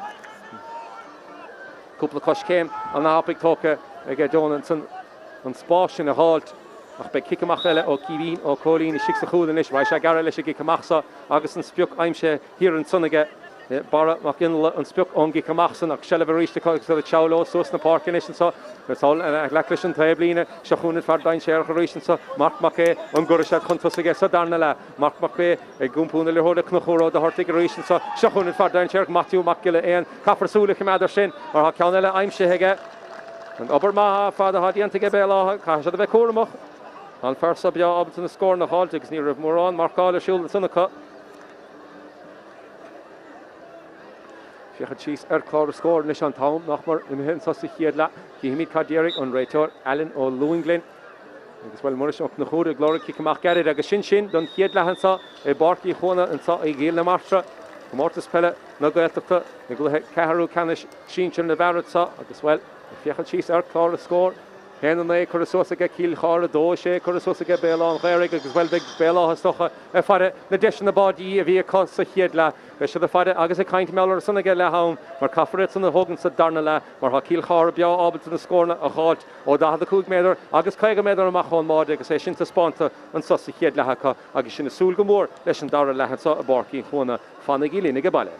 Cúpla cos céim an ápaigh tócha ag donna san an spás sin a háilt ach be kicamach eile ó cíhín ó cólín is sa chúlan is ra se gar leis a gicamachsa agus an spiúch aimse hir an sannaige bara mac inla an spiúch ón gicamachsan ach sele bhríiste agus a teoló sos na parkin is sa sáil leis an tablína se chúna fardain séir a rísin sa Mark Mac an gur se chuntusaige sa darna le Mark Mac ag gúmpúna le hóla na chóró a hortig a rísin sa se chúna fardain séir Matthew Mac éon cafarsúla idir sin ar ha cean eile aimse heige an obair maithe fada hadíanta ige Béal Átha cai se a bheith cuaramach an fersa bia abalt na scór na háilte agus ní raibh mórrán marcáil siúil sanna fiachad síos clár a scór leis an tám nach mar i hen sa chiad le hí cadéirigh an réiteoir Alan ó Luinglin agus bhfuil mar op na chóra glóra cicamach geir agus sin don chiad lehansa é barcaí Chuana an sa i ggéal na Martra Comórtas Peile na Gaeltachta na gluthe Ceathrú canis Sinsir na bhharad agus bhfuil fiachad síos clár a scór Hen an é chuir sosaige Cill Chartha dó sé chuir sosaige Béal Átha agus bhfuil Béal Átha stocha a fare na deis na badí a bhí có sa chiad le be se fare agus a caiint meall sannaige le ham mar cafarid san na hogan sa darna le mar ha Cill Chartha bia ábalt na scórna a cháilt ó da a cúg méidir agus caiige méidir amach chun máide agus é sin spánta an sa chiad lecha agus sin na súl go mór leis an dara lehan sa a barcaí Chuana fanna gílína go baile.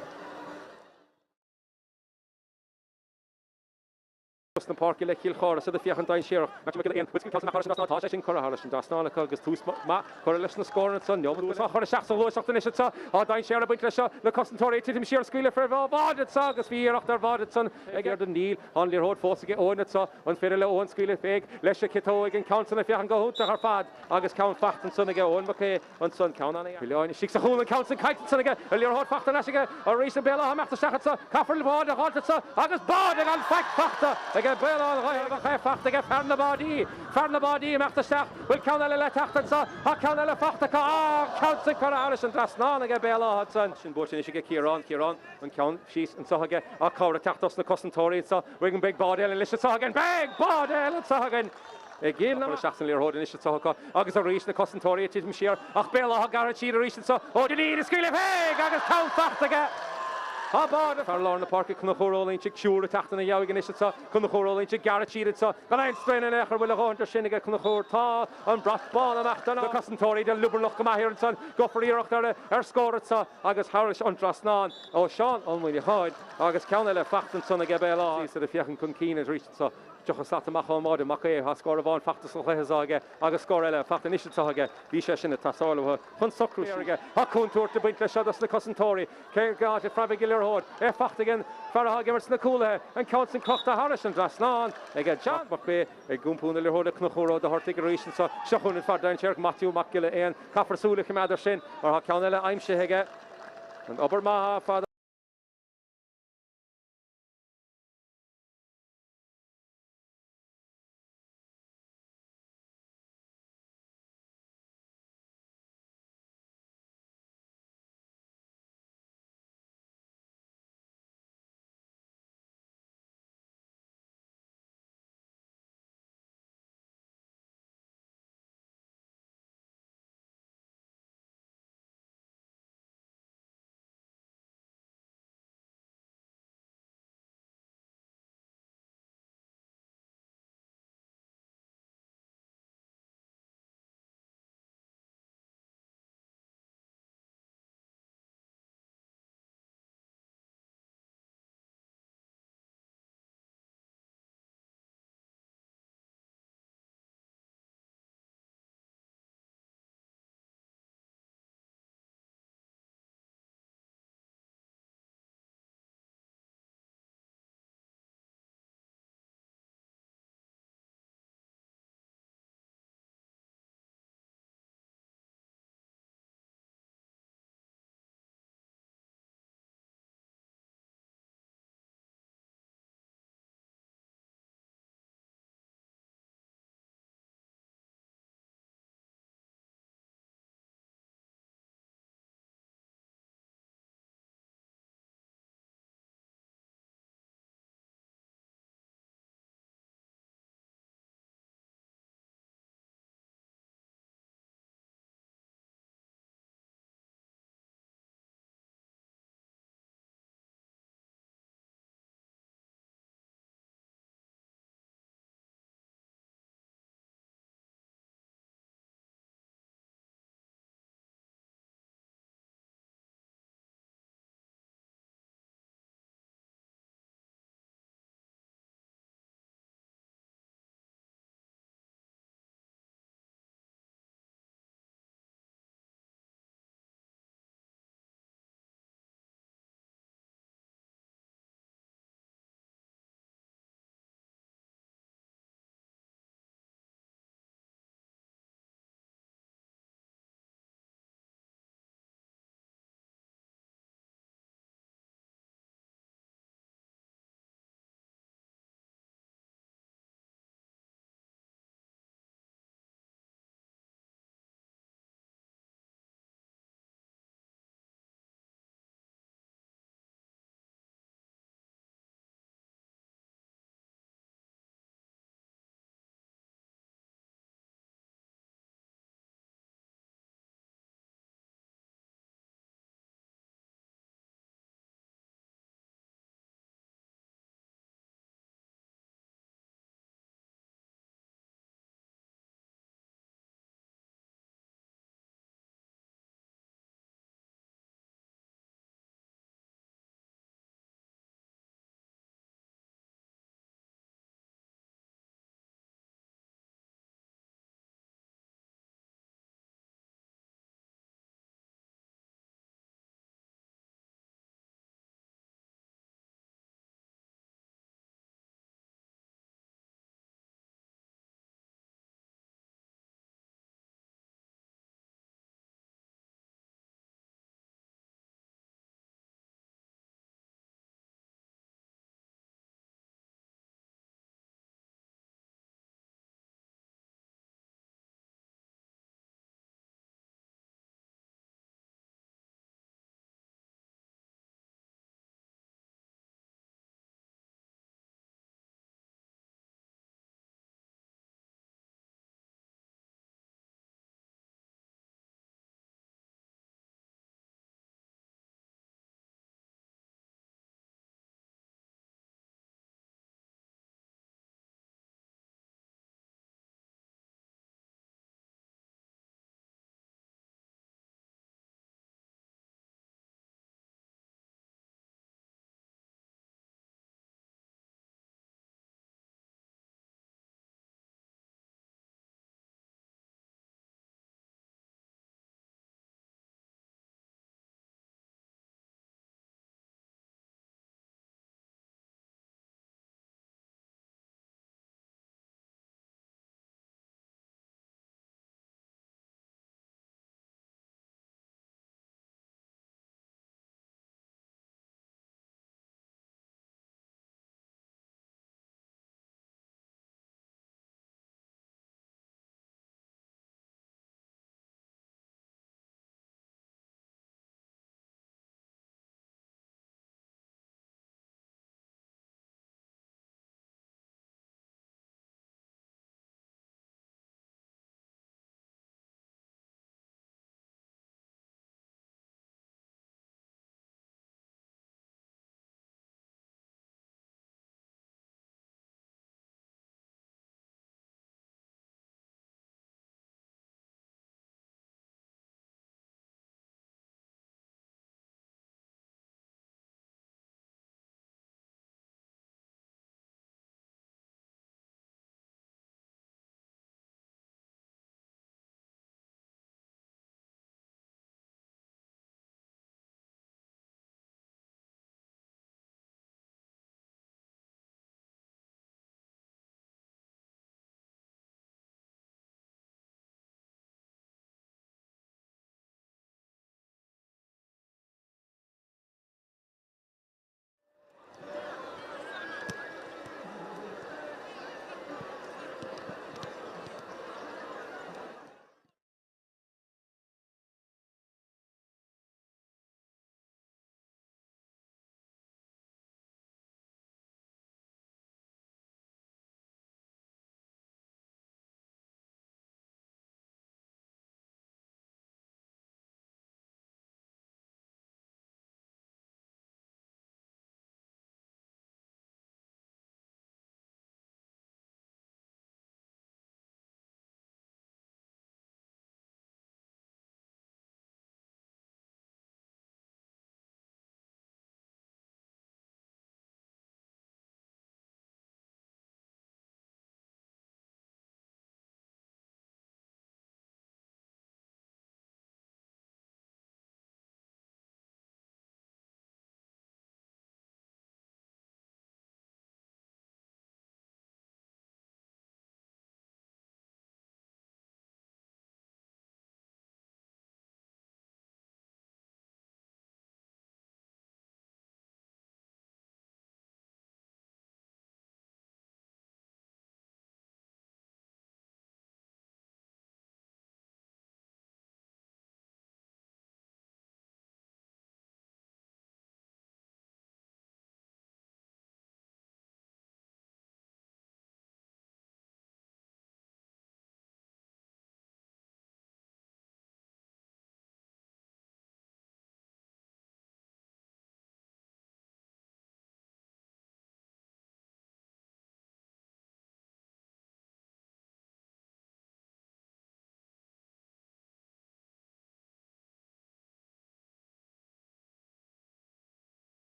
Na parki le Cill Chartha sa fiochan dain séireach Matthew Mac éon wiscin calna harris na tá sin chora harris na snána agus tús má chora leis na scóran san neomh ús chora seach sa lóiseach na sa á dain séir a buint leis na concentóirí titim séir scuile fer bhád sa agus bhíocht ar bhád san ag ar den níl an líorthód fósaige óna sa an féidir le ón scuile féig leis a citóig an count sanna fiochan go húnta ar fad agus count fachtan sanna ige ón Mac an san count anna Bileáin si sa chúla count san caiitin sanna a líorthód fachtan leis a rís an Béal Átha meachta seachad sa cafar le bhád a háilta sa agus bád ag an fachta ag Béal Átha fachta ag fearna bádí meachta seach bhfuil ceanna le teachtan sa ha ceanna le fachta count san chora áras an drasnána ag Béal Átha san sin bú sin is ige Ciarán an ceann síos an sahaige a cabhra teachtas na concentóirí sa bhuiig an big bád eile leis sahagan big bád eile sahagan Géal na seachsan líorthóid is sacha agus a rís na concentóirí tíim siar ach Béal Átha gar tíad a rísin sa ó de ní scuile féig agus count fachtaige Ha bad ar lá na parca chuna chórólín si siúra teachtainna jaigin is sa chuna chórólín si gar tíad sa gan ein strain an echar bhfuil a háintar sinnig chuna chóirtá an bratbán am achtainna concentóirí de lubarlach go maithir san gofaríocht ar scórat sa agus háris an drasnán ó Seán an mhaile háid agus ceanna le fachtan sanna ag Béal Átha sa fiochan chun cíine ríist sa Jocha sat amach máide Mac ha scór a bháin fachtas go chuthaige agus scór eile fachtan isiteige bhí sé sinna tSaoir chun socrú aige ha chunúirta buint le seadas na concentóirí cé gáte frabig gilearthóid fachtagan fartha gimmar na cúlathe an count san cochta harris an drasnán ag John Mac ag gúmpúna leorthóda chuna chóró a hortig a rísin sa seachún fardain séir Matthew Mac éon cafarsúla idir sin mar ha ceanna le aimse heige an obair maithe fada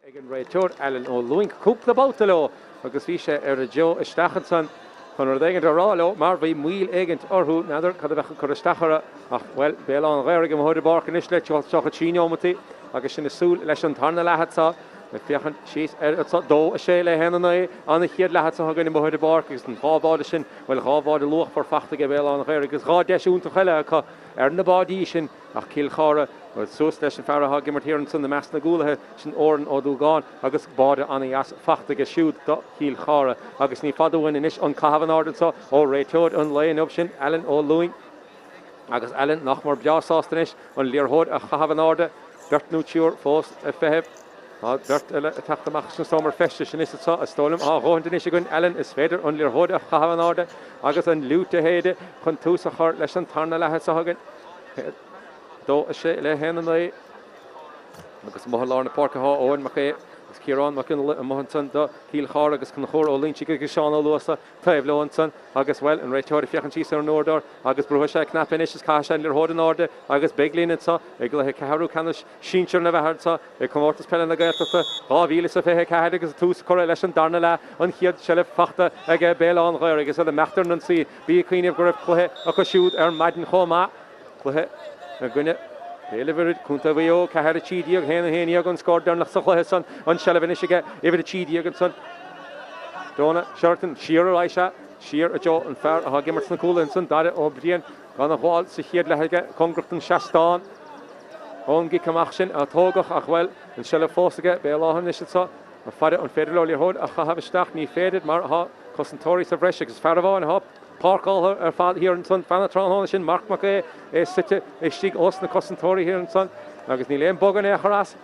Egan réiteúr Alan ó Luing cúpla báta leo agus bhí sé ar a Joe isteachad san chun ar dhéigeant ará leo mar bhí míl éigent orthú nadidir cad a bhecha chu isteachara ach bhfuil Béal an Ghaorthaidh am thuidir barcan is le teocha tíneomatí agus sin súl leis an tarna lehatá le fiochan síos ar dó a sé le henana anna chiad lehatá hagan im thuidir barc agus an gábháda sin bhfuil gábháda luach for fachta go Béal an Ghaorthaidh agus gá deisiúnta cheile chu ar na bádí sin ach Cill Chartha Well, sos leis an fearra gimmert hier an san na meas na gúlathe sin óran ó dúgáin agus báda anna as fachta go siúd do Cill Chartha agus ní fadúin inis an cahavan ádansa ó réiteúd an leon up sin Alan ó Luing agus Alan nach mar beásástanis an líorthód a cahavan áda bert nútiúr fós a feheb bert eile a teachtamach sin somar feste sin is a stólam róhantain is gon Alan is féidir an líorthód a cahavan áda agus an lúta héide chun tús a chur leis an tarna lethe sa hagan dó a sé le henana agus mo lá na Páirc óin Mac agus Ciarán Mac mohansan do Cill Chartha agus chun chóir ó Lynch go Seannais luasa taobh leonsan agus well an réiteúir fiochan tíos ar nódar agus brútha sé knapin is caiise lir hód an áda agus beglín sa ag le Ceathrú canis Sinsir na bheharsa ag Comórtas Peile na Gaeltachta bhíle sa fé caiide agus tús choir leis an darna le an chiad se le fachta ag Béal an Ghaorthaidh agus a meachtar an si bí cuioineh go raibh cluthe a chu siúd ar maidin chomá cluthe a gine Delivered Kunta Vio, Kahara Chidiag, Hena on scored down Lasahosan, on Shalavinishiga, Ever Chidiaganson, Donna, Shorten, Shear Aisha, Shear a Joe and Fair, a Gimerson Coolinson, Dada O'Brien, on a wall, Sihir Lahaga, Congreton Shastan, on Gikamachin, a Togach, Achwell, and Shalafosaga, Béal Átha Nishitsa, a Fada on Federal Hod, a Hahavistach, Ni Faded, Marha, Cosentori Savreshik, Faravon, Hop. Páirc ar fad here in son Fanatron sin Mark Mac site stig os na Cosentori here in son agus ní leon bogan choras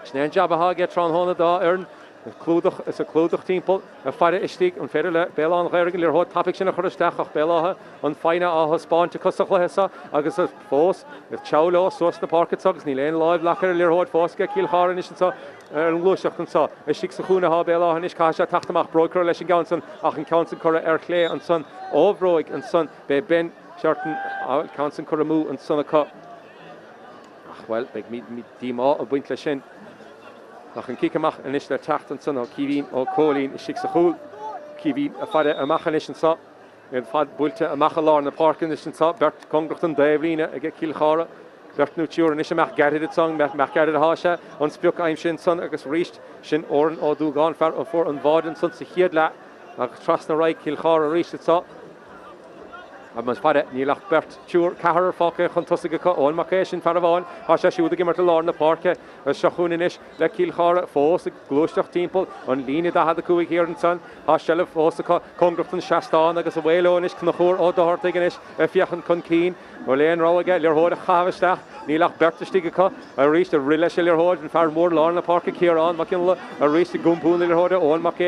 snéan jab a get tron hona da earn clúdach is a clúdach timppel a fada istig an féidir le Béal an Ghaorthaidh lir hod tapig sin a choristeach ach Béal Átha an faine á Spáinte cosach lehesa agus a fós with chawlo sos na Páirc agus ní leon live lachar lir hod fós ge Cill Chartha is so an Gluiseach an sa istig sa Chuana ha Béal Átha is caiise tachtamach broker leis an gaunsan ach an council cora clé an son óbhróig an son be ben seartan council cora mú an son a cup ach well beg mi díma a buint le sin nach an kikamach an is le Tráchtaire son ó Cíhín ó Cólín is sig sa chúl Cíhín a fada a machan is an sa an fad builte a machalár na Páirc is an sa bert Congreton Daimhlíne a get Cill Chartha bert nútiúr an is amach garid it song mech garid a háise an spiúch aim sin son agus ríist sin óran ó dúgáin fear ó for an bhád an son sa chiad le agus tras na raig Cill Chartha ríist it sa a mas fada ní lach bert túr cahar fáca chun tosaige ón Mac sin farabháin a sé siúda gimmart a lá na Páirce a seachúin is le Cill Chartha fós a glúisteach timppel an líine da had a cuaig here an son a se le fós a Congreton Shastan agus a bhélón is chun chóir ó Ghaorthaidh is a fiochan chun cín ó léon ráige lir hód a chahasteach ní lach bertastíige a ríist a riile se lir hód an fear mór lá na Páirce Ciarán Mac a ríist a gúmpún lir hóda ón Mac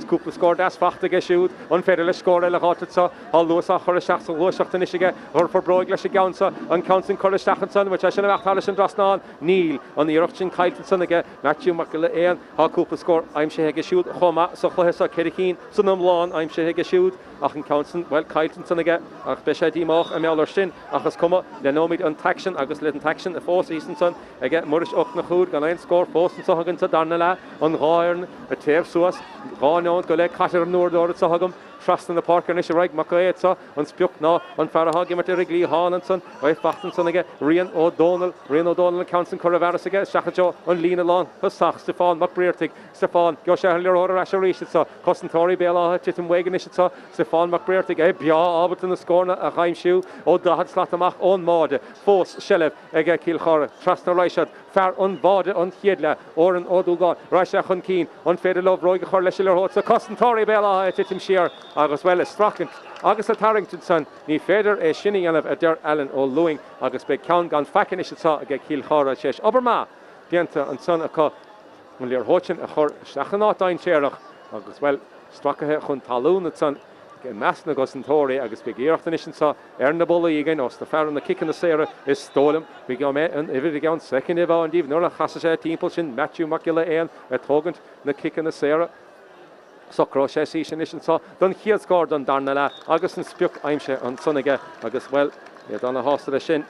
cúpla scór as fachta ge siúd an féidir le scóir le gáta há luas a chur seach Gluiseachta isige or for broig leis gaunsa an council choristeach son which I should have had in Drasnan Neil on the eruption Cailton son again Matthew Mac ha cúpla scór I'm sé heige siúd choma so chluhesa Cericín son am lán I'm sé heige siúd ach an council well Cailton son again ach be sé dímach a meallar sin achas cuma le nóid an taxin agus le an taxin a fós ísan son again muris och na chúd gan ein scór fós so hagan sa darna le an gáirn a taobh suas gáneón go le catar an nóir so hagam trust in the Páirc is a right Mac sa an spiúch ná an fearha gimmart a riglí háan son bhfuil fachtan son aige Rian O'Donnell an council choraveras aige seachajo an lína lán husach Stefan Mac Stefan go sé lir óra a ríist sa Cosentori Béal Átha titim wegan is sa Stefan Mac bea ábert in na scórna a chaimsiú ó dahad slatamach ón máde fós selef aige Cill Chartha trust na reisiad fear an báde an chiadle or an ódúgáin reise chun cín an féidir love roiige chur leis lir hód sa Cosentori Béal Átha titim siar agus well is strachant agus a Tarrington son ní féidir sinning anamh a der Alan ó Luing agus be ceann gan facin is atá a Cill Chartha séis Oberma dianta an son a an lir hóin a chur seachaná dain séireach agus well strachathe chun talún at son meas na Cosentori agus be géireachtain is sa na bolla igen os na fear an na kickin na séire is stólam be go me an idir gan second an díh nóra chasa sé timppel sin Matthew Mac a tógant na kickin na séire Socró sé sí sin is sa don chiad scór don darna le agus an spiúch aimse an sonige agus well don a hásta sin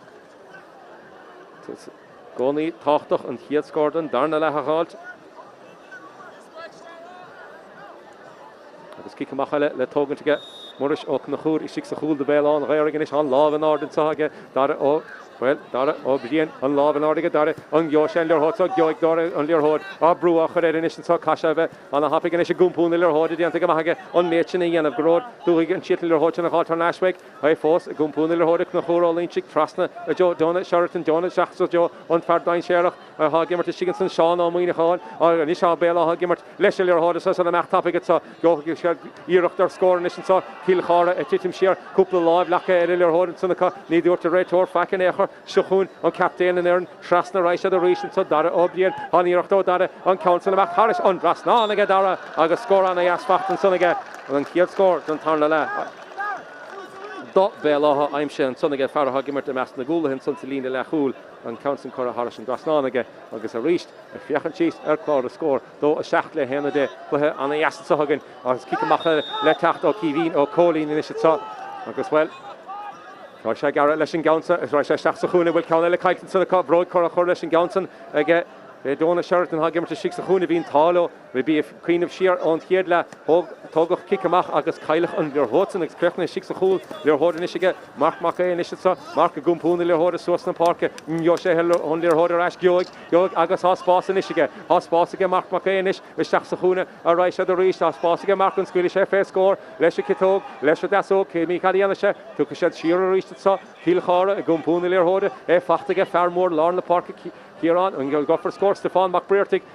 gcónaí táchtach an chiad scór don darna le a háilt agus cí amach le tógann Muris ó na chúr I sig sa chúl de Béal an Ghaorthaidh is an láb an ádan sáige dar ó well dar ó bríon an láb an áige dar an geo sé leorthód sa geoig dar an leorthód á brú a chuir in is an sa caiise bheith an hapaigh is gúmpún leorthód dieanta go maige an méitsin dhéanamh goród dúigh an siad leorthód na gáiltar náisweig a fós gúmpún leorthód na chórálainn sig trasna a jo donna Charlton Donna seach so jo an fardain séireach a ha gimmert sigin san Seán á muoine cháin a ní sá Béal Átha gimmert leis leorthód sa an mechtapig sa jo íirecht ar scór is an sa Cill Chartha a titim siar cúpla láimh lecha leorthód sanna ní dúirt a réitóir facin éair Sichún an captain in Éireann trasna ráise a rísin sa dara óblion an íirechtó dara an council amach Harris an drasná aige dara agus scór anna asfachtan sannaige an cíad scór don tarna le do Béal Átha aimse an sannaige fartha gimmert a meas na gúlahin san sa lína le chúl an council cor a Harris an drasná aige agus a ríist a fiochan tíos ar clár a scór dó a seach le héna de chuthe anna eastan sa hagan agus cí amach le tacht ó cíhín ó cólín in is sa agus well Tá sé gar leis an gaansa is rá sé seach sa chúna bhfuil ceanna le caiitan sanna cá bróid chor a chur leis an gaansan ige dóna Charlton ha gimmert sig sa chúna bhín tálo bí cuiinmh siar an chiad le tógach cic amach agus cailech an leorthód agus crechna sig sa chúl leorthód in isige Marc Mac in is sa Marc a gúmpúna leorthód suas na Páirc jo sé an leorthód arás geoig agus há spás in isige há spásaige Marc Mac in is seach sa chúna a ráis a ríist há spásaige Marc an scuúla sé fé scór leis a citóg leis a dasó céimí cadíana sé tu sé siar a ríist sa Cill Chartha a gúmpúna leorthód fachtaige fearmór lár na Páirc Hírán an go for scór Stefán Mac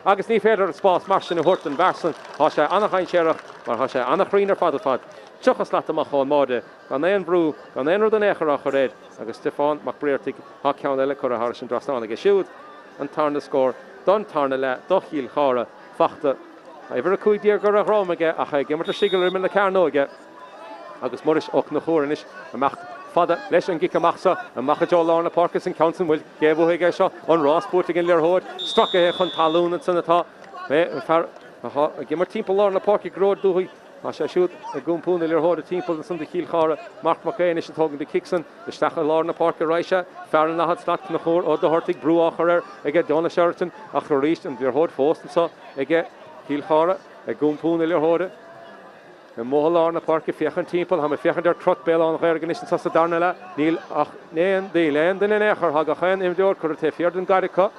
agus ní féidir spás mar sin a hurt an versan há sé annachchain séireach mar há sé annachrínar fad tuchas leat amach chun máide gan éon brú gan éonú den échar a chu réid agus Stefán Mac há ceann eile chur a Harris an drasná aige siúd an tarna scór don tarna le do Cill Chartha fachta a bhar a cuidíar gur a rámaige a cha gimmert a sigil min na cairnóige agus muris och na chóir inis amach fada leis an gic amachsa a machadó lá na Páirc an council bhfuil gébhhuiige seo an ráspóirting in leorthód stracha chun talún an sanatá a gimmar timp lá na Páirc gród dúhui a sé siúd a gúmpúna leorthód a timp an san de Cill Chartha Marc Mac is an tógan de Kixon de stacha lá na Páirc ráise fearan na had slat na chóir ó do Ghaorthaidh brúachar ige Donna Charlton a chu ríist an leorthód fóstan sa ige Cill Chartha a gúmpúna leorthód a móhallár na Páirc fiochan timppel ha fiochan ar trot Béal an Ghaorthaidh is an sa darna le níl ach néan dí lean den in échar ha gachan imdúir chur te fiard an gaiirecha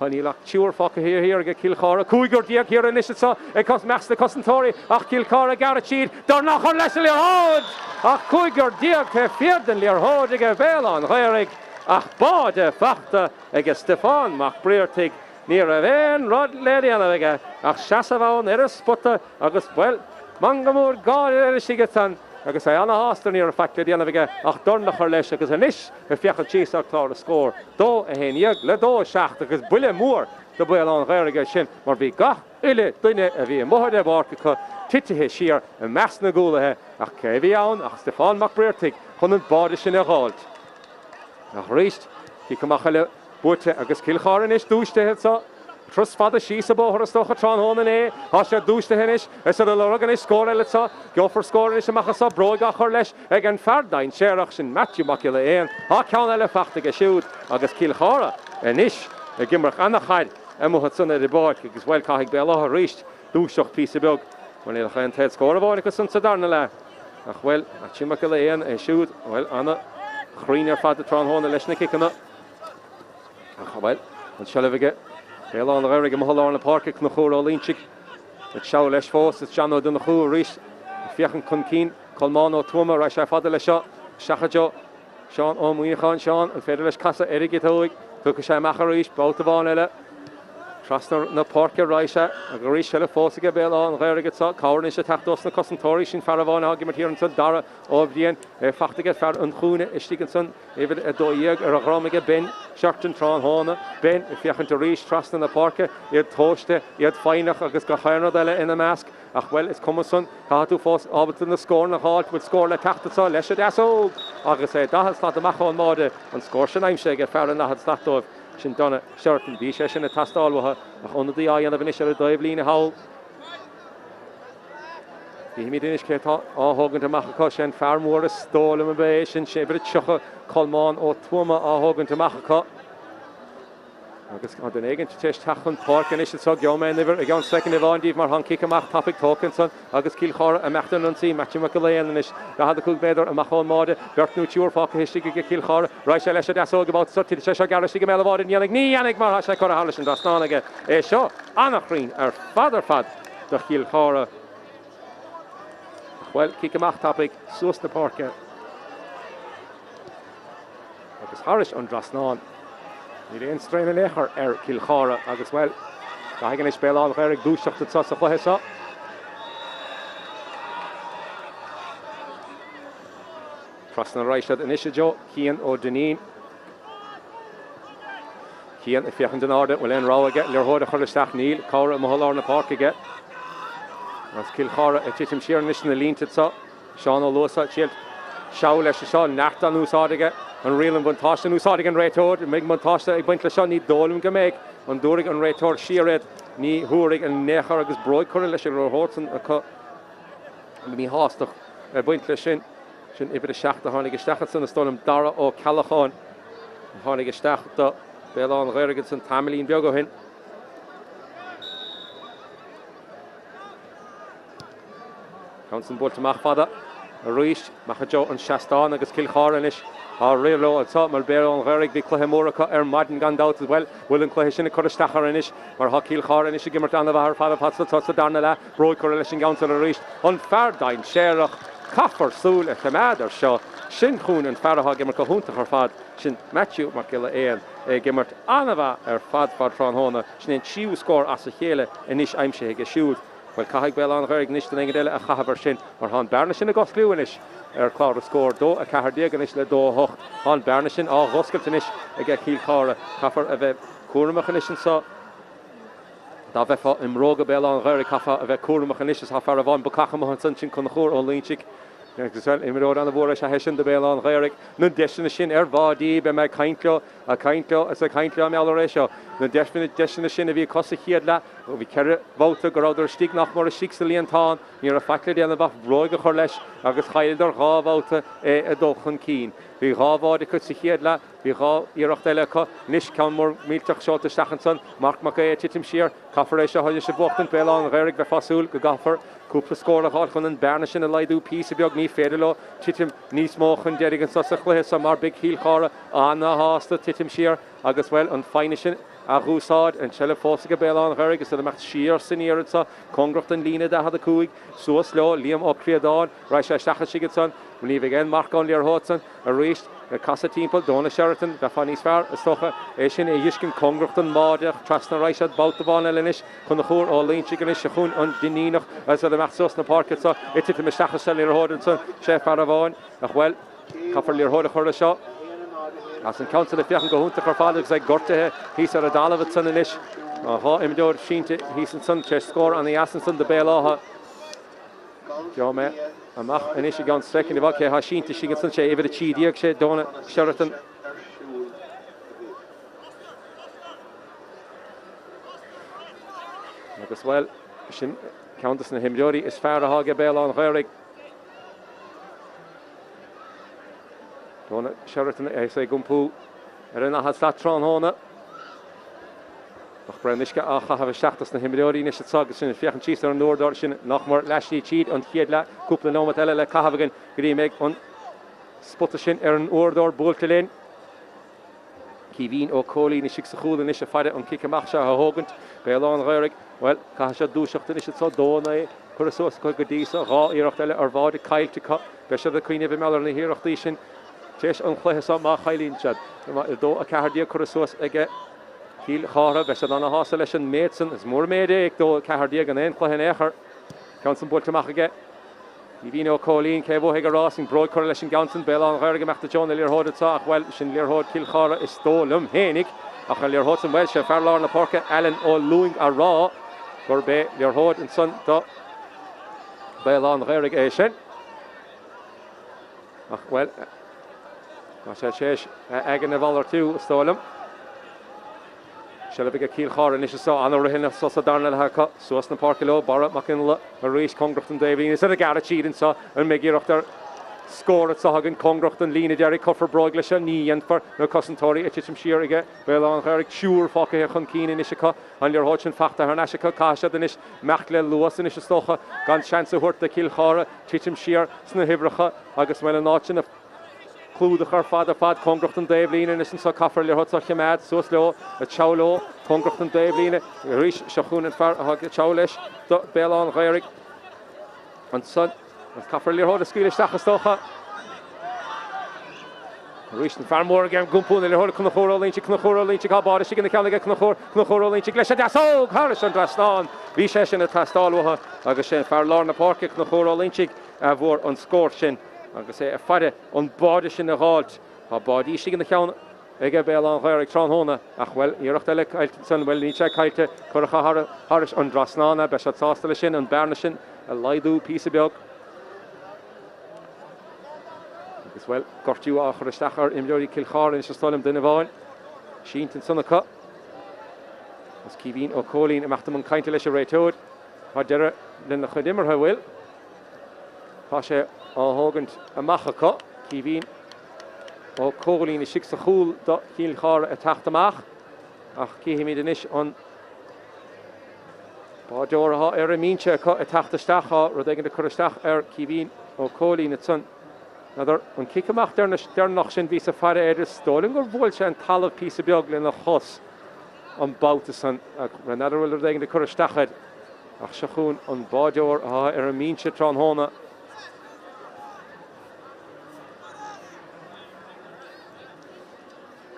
ha níl ach tíúr facha hir ige Cill Chartha cúigur díag hir an is sa cos meas na cosantóirí ach Cill Chartha garad siad dar nach an leis leorthód ach cúigur díag te fiard an leorthód ige Béal an Ghaorthaidh ach báde fachta ige Stefán Mac ní a bhéin rod léiríanana ige ach seasamhán ar a spota agus well Mangamúr gáir sige tan agus é anna hástan ar a factla díanana bige ach dorna chur leis agus inis a fiochan tíos ach clár a scór dó a héanaíag le dó seach agus buile mór do Béal an Ghaorthaidh sin mar bhí gach uile duine a bhí móthir bhharca titithe siar a meas na gúlathe ach cé bhí ann ach Stefán Mac chun an báide sin a gáilt ach ríist hí cumach le buirte agus Cill Chartha is dúisteithe sa Trus fada síos a bóthar a stocha tránhóna é há sé dúiste henis is a legan is scór eile sa geofar scóir is amachchas sa bróig a chur leis ag an fardain séireach sin Matthew Mac le éon há ceann eile fachtaige siúd agus Cill Chartha inis a gimmarach annachchaid amúcha sanna de báid agus bhfuil caithigh Béal Átha ríist dúiseach pí a beg mar éile chain teid scór a bháin agus san sa darna le ach bhfuil a Timach le éon é siúd bhfuil anna chríoinear fada tránhóna leis na cicanna ach bhfuil an seilehige Béal an Ghaorthaidh mohallár na Páirc na chórálainn it seo leis fós is seanó duna chuú ríis fiochan chun cín colmán ó tuama ra sé fada le seo seachadeo Seán ó muoineáin Seán an féidir leis casa airigh tóigh tucha sé meachar ríis baltamháin eile trasnar na Páirc ráise a go ríis seile fósaige Béal an Ghaorthaidh sa cáirn is a teachtas na cosantóirí sin fearháin a gimmar tíar an san dara ó bhíon fachtaige fear an chúna istígan san éhid a dóíag ar a ghrámaige ben seachtain tránhána ben i fiochan a ríis trasna na Páirc iad tóiste iad féinach agus go chairnad eile ina measc ach well is cum san cáú fós ábalta na scór na háilt bud scór le teachtasá leis a desóg agus é dahad slát amachán máide an scór sin aimse ag fear nahad slatóibh sin donna seirtan bhí sé sin na tastáilmhathe ach ionadaí aanana bhain ar a dóibh lína hail. Bhí mí duine cé áthógann amachcha sin fearmór a stóla a bé sin sé brid tucha colmán ó tuama áthógann amachcha agus an den éigen teist tachan Páirc an isise so geomain niver a gan second evandíh mar han kickach topic Tokinson agus Cill Chartha a mechtan an sí Matthew McLean is ga had a cúg beidir a machán máde Bertnú túr fá histig go Cill Chartha Reis leis a so about sutti se se gar sig mevad in Yannick ní Yannick mar se chu Harlison das náige é seo annachrín fad do Cill Chartha well kickach topic sus na Páirc agus Harris an Drasnán ní réon strain an éair Cill Chartha agus well ga hagan is Béal Átha Ghaorthaidh dúiseachta sa chluiche Trasna Reisad in isise jo Cian ó Dunín Cian a fiochan den áda bhfuil an rá aige leorthóda chuiristeach níl Cabhra mo hallar na Páirc aige as Cill Chartha a titim siar níos na línta sa Seán ó Luasa tíalt seá leis seo neachta núsáige an rialan buntáiste núsáige an réitóir méid buntáiste ag baint le seo ní dólim go méid an dúraigh an réitóir siaréad ní thuaigh an néchar agus broid chuir leis an Ghaorthaidh a chu ní hástach baint le sin ibre seachta tháinig isteachcha san na stólam dara ó Ceallacháin tháinig isteachta Béal Átha Ghaorthaidh san tamilín beag ó hin Council Bolt amach fada a Ruis macha jo an Seastán agus Cill Chartha is a rélo an tá mar Béal Átha Ghaorthaidh bhí cluiche móra maidin gan dát as well bhfuil an cluiche sinna chuiristeachar is mar ha Cill Chartha is gimmart an bhar fada fatsa darna le broid chuir leis an Council a Ruis an feardain séireach caffar súil a chemádar seo sin chuún an feartha gimmart go húnta ar fad sin Matthew Mac gimmart anmha fad trán hóna sin siú scór as a chéile inis aimse ige siúd well caithfidh Béal Átha Ghaorthaidh níos den éigeile a chahabhar sin mar há bearna sin a goscliúin is clár a scór dó a cethardíag is le dó hoch há bearna sin á ghoscailtain is ag Cill Chartha caithfar a bheith cuaireamach is sa da bheith imróga Béal Átha Ghaorthaidh caithfa a bheith cuaireamach is ha fear a bhain bucachamach san sin chun chóir ó líonsigh agus well imiród an bhór a hesin de Béal Átha Ghaorthaidh na deisina sin bhádí be me caintleo as a caintleo meall seo na deisina sin a bhí cosa chiad le ó bhí ceir bhóta go ráidir stig nach mar a six sa líontán ní a feicla déanana bh bróige chur leis agus chaidir gábhóta a dulchan cín bhí gábhád chu sa chiad le bhí gá íirecht eile chu níos ceann mór mílteach seota stachanson Mark Mac titim siar caithfar éis háidir sa bhachtain Béal Átha Ghaorthaidh bheith fasúil go gafar cúpla scór a háil chun an bearna sin a leidú pí a beag ní féidir le titim níos mó chun deirig an sa chluiche sa mar big Cill Chartha anna hásta titim siar agus well an fáine sin a rúsáid an seile fósaige Béal Átha Ghaorthaidh agus a mecht siar san iad sa congracht an lína de had a cúig suas leo líam ó Creadáin Reis stecha sigad san ní bh gin Marcán Leorthóidh a réist a casa timppla Donna Sheraton be fan níos fearr is stocha é sin é dhiiscin congracht an máideach trasna Reisad bátabáin eilenis chun na chóir ó líonsigh an is chun an duníach as a mecht sos na Páirc sa ite me stecha se Leorthóidh san sé fear a bháin ach well caithfar Leorthóidh chuir seo as an Council a fiochan go húnta chu fád agus ag Ghaorthaidh hís ar a dálamh san inis há imimeúir sínte hís an san sé scór an asan san de Béal Átha Jo me amach inis gan second bhá ché há sínta sigan san sé éidir a tídíag sé Donna Sheraton agus well sin Countess na himmeúirí is fearr a hága Béal Átha Ghaorthaidh Donna Sheraton sé gumpú ar an ahad trán hóna nach brenisce a chahabh seachtas na himmeúirí is agus sin fiochan tíos ar an nódár sin nach mar leisní tíad an chiad le cúpla nómat eile le cahabhagan gurí méid an spotta sin ar an úrdár búlta léin Cíhín ó cólí ní sig sa chúla is a fada an ciceach se a thógant Béal Átha Ghaorthaidh well cai se dúiseachta is sa dóna chur sos chu go dísa rá íirecht eile ar bhád a caiilte be se a cuioine bh meall na híireachtaí sin teis an chluiche sa má chailín sead dó a cethardíag chur sos ige Cill Chartha be se anna hása leis an méidsan is mór méide ag dó cethardíag an éon chluiche éair Council Bolt amach aige í bhín ó cólín cé bhóthaigh rásing broid chuir leis an Council Béal Átha Ghaorthaidh meachta John Leorthóidh sa ach well sin Leorthóidh Cill Chartha is tólam hénig ach an Leorthóidh well sé fearlár na Páirc Ellen ó luing a rá gur bé Leorthóidh an san do Béal Átha Ghaorthaidh é sin ach well sé séis agan na bhall tú stólam se le big Cill Chartha is sa an hinna sa darna le suas na Páirc le bara mac in a rééis congracht an David is a gar tíín sa an mé íireachtar scór at sahagan Congracht an lína dearry coffer broigla ní and for no Cosantori Sinsir ige Béal Átha siúr fáca chun cíine isisicha an leor hóid sin fachta ar naisicha caiise den is mecht le luas in is stocha gan seansa huirta Cill Chartha Sinsir sna hibrecha agus bhfuil an áitin a clúdach ar fad Congracht an Daobhlína in is an sa coffer leor hóid sa cheimad suas leo a tSaoir Congracht an Daobhlína rís seachún an far a tSaoir leis Béal Átha an son coffer leor hóid a scuile stacha stocha rís an farmór again gumpún leor hóid cnachóra línte cabáda sig in na ceannaige cnachóra línte gleise dasóg Harris an drastáin bhí sé sin na tastáiltha agus sin fear lár na Páirc cnachóra línte a bhór an scór sin agus é a fada an báda sin na háilt a bádí sig in na ceanna ige Béal Átha tránhóna ach bhfuil íireachta le san bhfuil níte caiite chuircha Harris an drasnána be se tástal sin an bearna sin a laidú písa beag agus bhfuil gortú á chur istachar imleorí Cill Chartha in se stálim duine bháin sínta sannacha as cíhín ó cólín amachtam an cainte leis a réitóid Tá deire lena chudimartha bhfuil Tá sé áthógant amachacha cíhín ó cólín i sig sa chúl do Cill Chartha a teachtamach ach cíhimí den is an bádeoratha ar a mínte a teachtasteachá rud éigean de chuiristeach ar cíhín ó cólín a tson Nadar an cicamach nach sin ví a fara éidir stóling gur bhfuil sé an talamh písa beag le na chos an báta san ra nadar bhfuil éigean de chuiristeachad ach seachún an bádeoratha ar a mínte tránhóna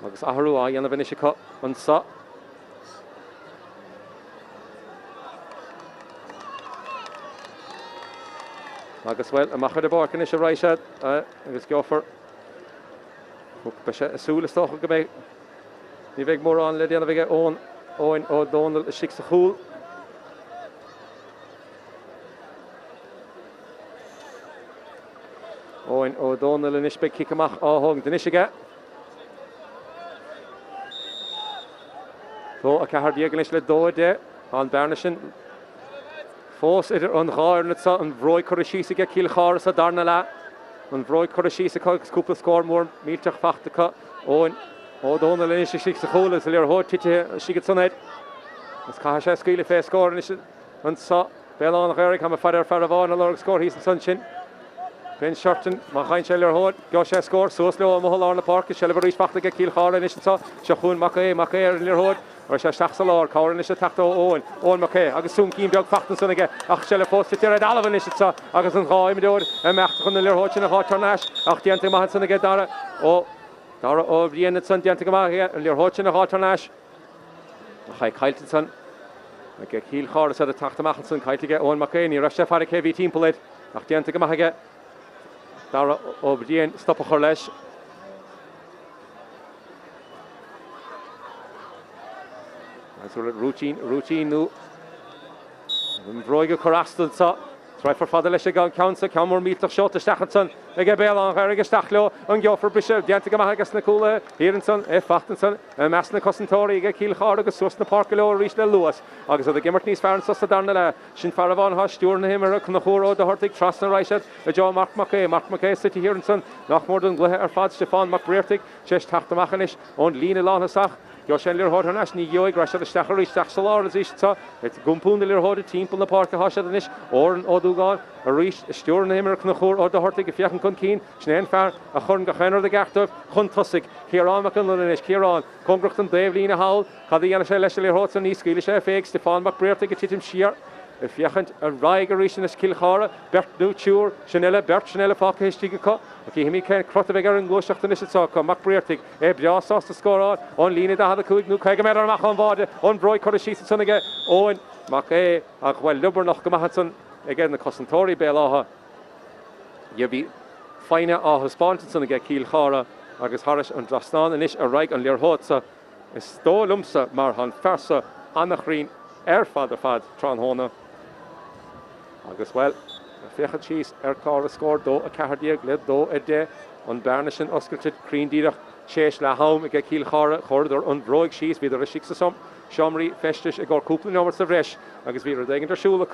agus athrú á dhéanamh is an sa agus bhfuil amachchar de bárcan is a ráise agus geofar be sé asúla stocha go bheith ní bheith mór an le déanamh ige óin ó Donal is sig sa chúl óin ó Donal in is be cicamach áthógan den is ige Tó a cethar díogan is le dóide an bearna sin Fós idir an gáirna an bhróid chuir síos ige Cill Chartha sa darna le an bhróid chuir síos agus cúpla scór mór míteach fachtacha óin ó Donal in is sig sa chúla sa leor hóid tite sigad sannéid Is cai sé scuile fé scór an sa Béal Átha ha fadar fear a bháin a lorg scór hís an san sin Ben Sharton má chain sé leor hóid go sé scór suas leo am lá na Páirc se le bh rís fachtacha Cill Chartha in is an sa seachún Mac ar leor hóid or sé seach salár cáir is teachta óin Mac agus sún cín beag fachtan sanna ach se le fósta tíar dalhan is sa agus an gáimidúir a mecht chun na leorthóid sin na Tráchtaire ach dianta mai sanna dara ó bhíonna san dianta go mai an leorthóid sin na Tráchtaire a cha caiiltan san a Cill Chartha sa a teachtamach san caiitige óin Mac ní ra sé far a céhí timpplaid ach dianta go mai dara ó bhíon stoppa chur leis routine nu bhróige chorastal sa Tráifar fada leis gan ceansa ceamór míteach seo isteachchan san ag Béal Átha agus isteach leo an geofar brise dianta go agus na cúla híann san fachtan san meas na Cosantori ag Cill Chartha agus sus na Páirc leo rís le luas agus a gimmart níos fearn sa darna le sin fear bháin há stúr na himar chun na chóró de Ghaorthaidh tras na ráised a John Mark Mac City híann san nach mór don gluthe ar fad Stefan Mac Breartig sé teachtamachchan is ón lína lánasach Jo sé leor hóid hanas ní joig ra se stachar isteach salár is ista et gumpún leor hóid timppla na Páirc ha is óran ódúgáin a rís stúr na himar chun na chór ó de Ghaorthaidh fiochan chun cín snéan fear a chun go cheannar de gachtamh chun tosig chéaránachchan le is chéarán Congracht an Daobhlína hail cad dhéana sé leis leor hóid san níos scuile sé féig Stefan Mac Breartig a titim siar a fiachant a raig a rís is Cill Chartha bert nú túr sinile bert sinile fáca histíige có Oké, hemi ken crotaveg ar an glóiseachta is atá Mac Breartig breásásta scórá ón lína da chuig nú chuige mar amach an bháide ón bróid chuir síos sanige óin Mac a bhfuil lubar nach go maithe san ag na Cosantori Béal Átha je bhí feine á hispáintin sanige Cill Chartha agus Harris an drastáin inis a raig an leor hóid sa is stólumsa mar han fersa annachrín fad tránhóna agus well Fichad síos cá a scór dó a cehardíag le dó a dé an bearna sin oscailtead críndíireach séis le ham ag Cill Chartha chuidir an bhróig síos bhí ar a sigsa som seomraí festis ag cúpla nómar sa bhreis agus bhí ar dagan arsúla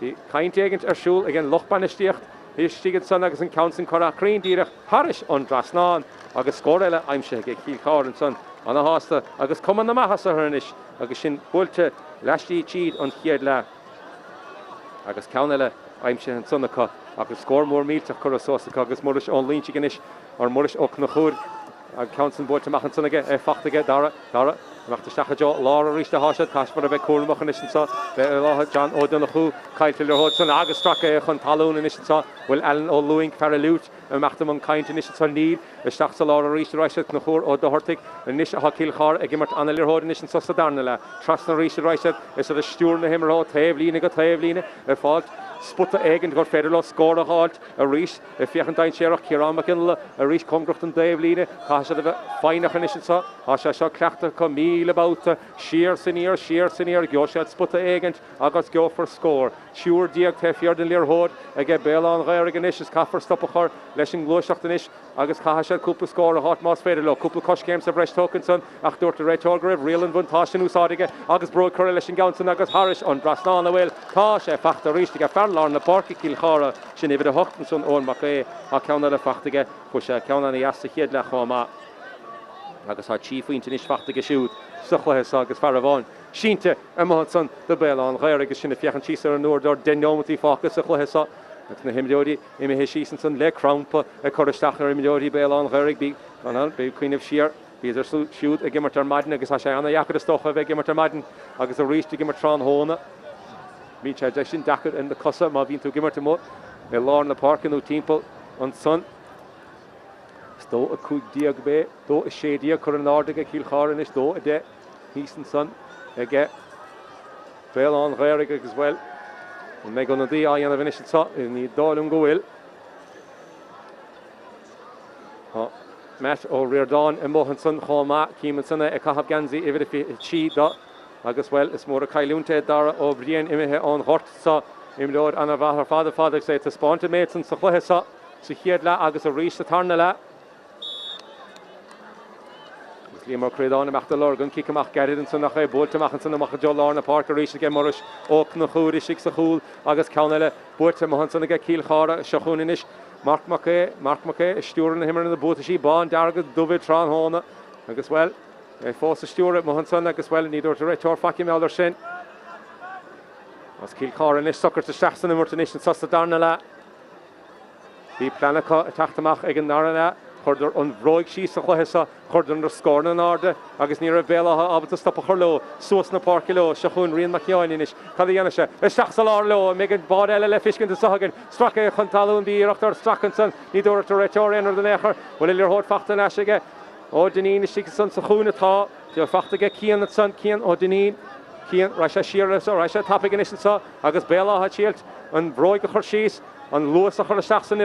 bhí caiint éigent arsúl ag an lochbanistíocht Hís sigad san agus an councin corachrín díreach haris an drasnáin agus scóréile aimse ag Cill Chartha an son an hásta agus cuman na maithas a hurnis agus sin búilte leistíí tíd an chiad le agus ceanile aimse an sonnacha agus scór mór mílteach chur sósacha agus muris an línte ganis ar muris och na chúr a councin búilte machchan sonnaige fachtaige dara Machta Stachadjo, Laura Rista Hashad, Kashmar Beck Kurmach and Ishinsa, John O'Donoghue, Kyle Hodson, Agus Straka, Huntaloon and Ishinsa, Will Allen O'Lewing, Faralute, and Machtamon Kind and Ishinsa Need, a Stachsa Laura Rista Rishat, Nahur, O'Dohortic, and Nisha Hakil Har, Egimart Annalir Hod and Ishinsa Sadarnala, Trust and Rista Rishat, is a Sturn Himmerod, Tavlina, got Tavlina, a fault. Sputta egin got federal score a halt a reach a fiachan dain share Kiramacin a reach Comgrocht and Davline Hasha the fine Hanisha Hasha Crachter Camille about sheer senior Gosha Sputta egin Agas go for score sure Diag Tefiard and Lear Hod a get Béal Átha Ganish Kaffer Stopper Leshing Gloshachanish Agus Kahasha Couple score a hot moss federal couple Kosh games of Resh Tokenson Achtor to Red Torgrev Real and Buntashin Usadige Agus Bro Correlation Gounson Agus Harish on Brasnan Well Tasha Factor Reach to get Farlar na Páirc Cill Chartha sin iad a hochtn son ón Mac a ceanna le fachtaige chus ceanna na heasta chéad le chomá agus há tíofaointe níos fachtaige siúd sa chluthas agus fear bháin sínte amach son de Béal Átha agus sinna fiachan tíos ar an nuair denómatí fáchas sa chluthas na himdeorí imi hé sísan son le crampa a choristeach ar imdeorí Béal Átha bí anal bí cuioineh siar bíidir siúd a gimmart ar maidin agus há sé anna jaachar stocha bheith gimmart ar maidin agus a ríiste gimmart trán hóna Mín sé sin dachar in the cosa má bhín tú gimmart mó le lár na Páirc nó timppel an son stó a cúig díag bé dó a sé díag chur an ádaige Cill Chartha is dó a de hís an son ige Béal Átha agus well an mé gona dí a dhéanamh inis sa ní dáilm go bhfuil Matt ó Riordan i móchan son chomá címan sanna a cathab gansaí ifir tí dá agus well is mór a cailúnta dara ó bhríon imithe an hort sa imleod anna bhar fada sé tá spáinte méid san sa chluithe sa chiad le agus a rís a tarna le agus límar creadáin amach de lorgan cicamach geridan san nach é búltamach san amach jo lár na Páirc a rís a moris óc na chúir is sa chúl agus ceanna le búirte mohan sanna ge Cill Chartha seachúninis Marc Mac stúran na himar na búta sí bán deargad dubhid trán hóna agus well fós a stúra mohan son agus well ní dúirt a réiteór faci meallar sin as Cill Chartha is sucr teach san immorta níos an sasta darna le bhí pleanacha a teachtamach ag an nara le chuidir an bhróig sí sa chluthesa chuidir an scór na náda agus ní a Béal Átha ábhata stoppa chur leo suas na Páirc leo seachún rion mac ceáinis cad dhéana se isteach sa lár leo mé an bád eile le fiscin de sagan stracha chun talún bíachtar strachan san ní dúirt a réiteór éonar den éair bhfuil ilir hód fachta leisige ó Deneen is sig san sa chúnatá de fachtaige cían san cían ó Deneen cían ra sé siras ó ra sé tapig in sa agus Béal Átha tíalt an bhróig a chur síos an luas a chur isteach san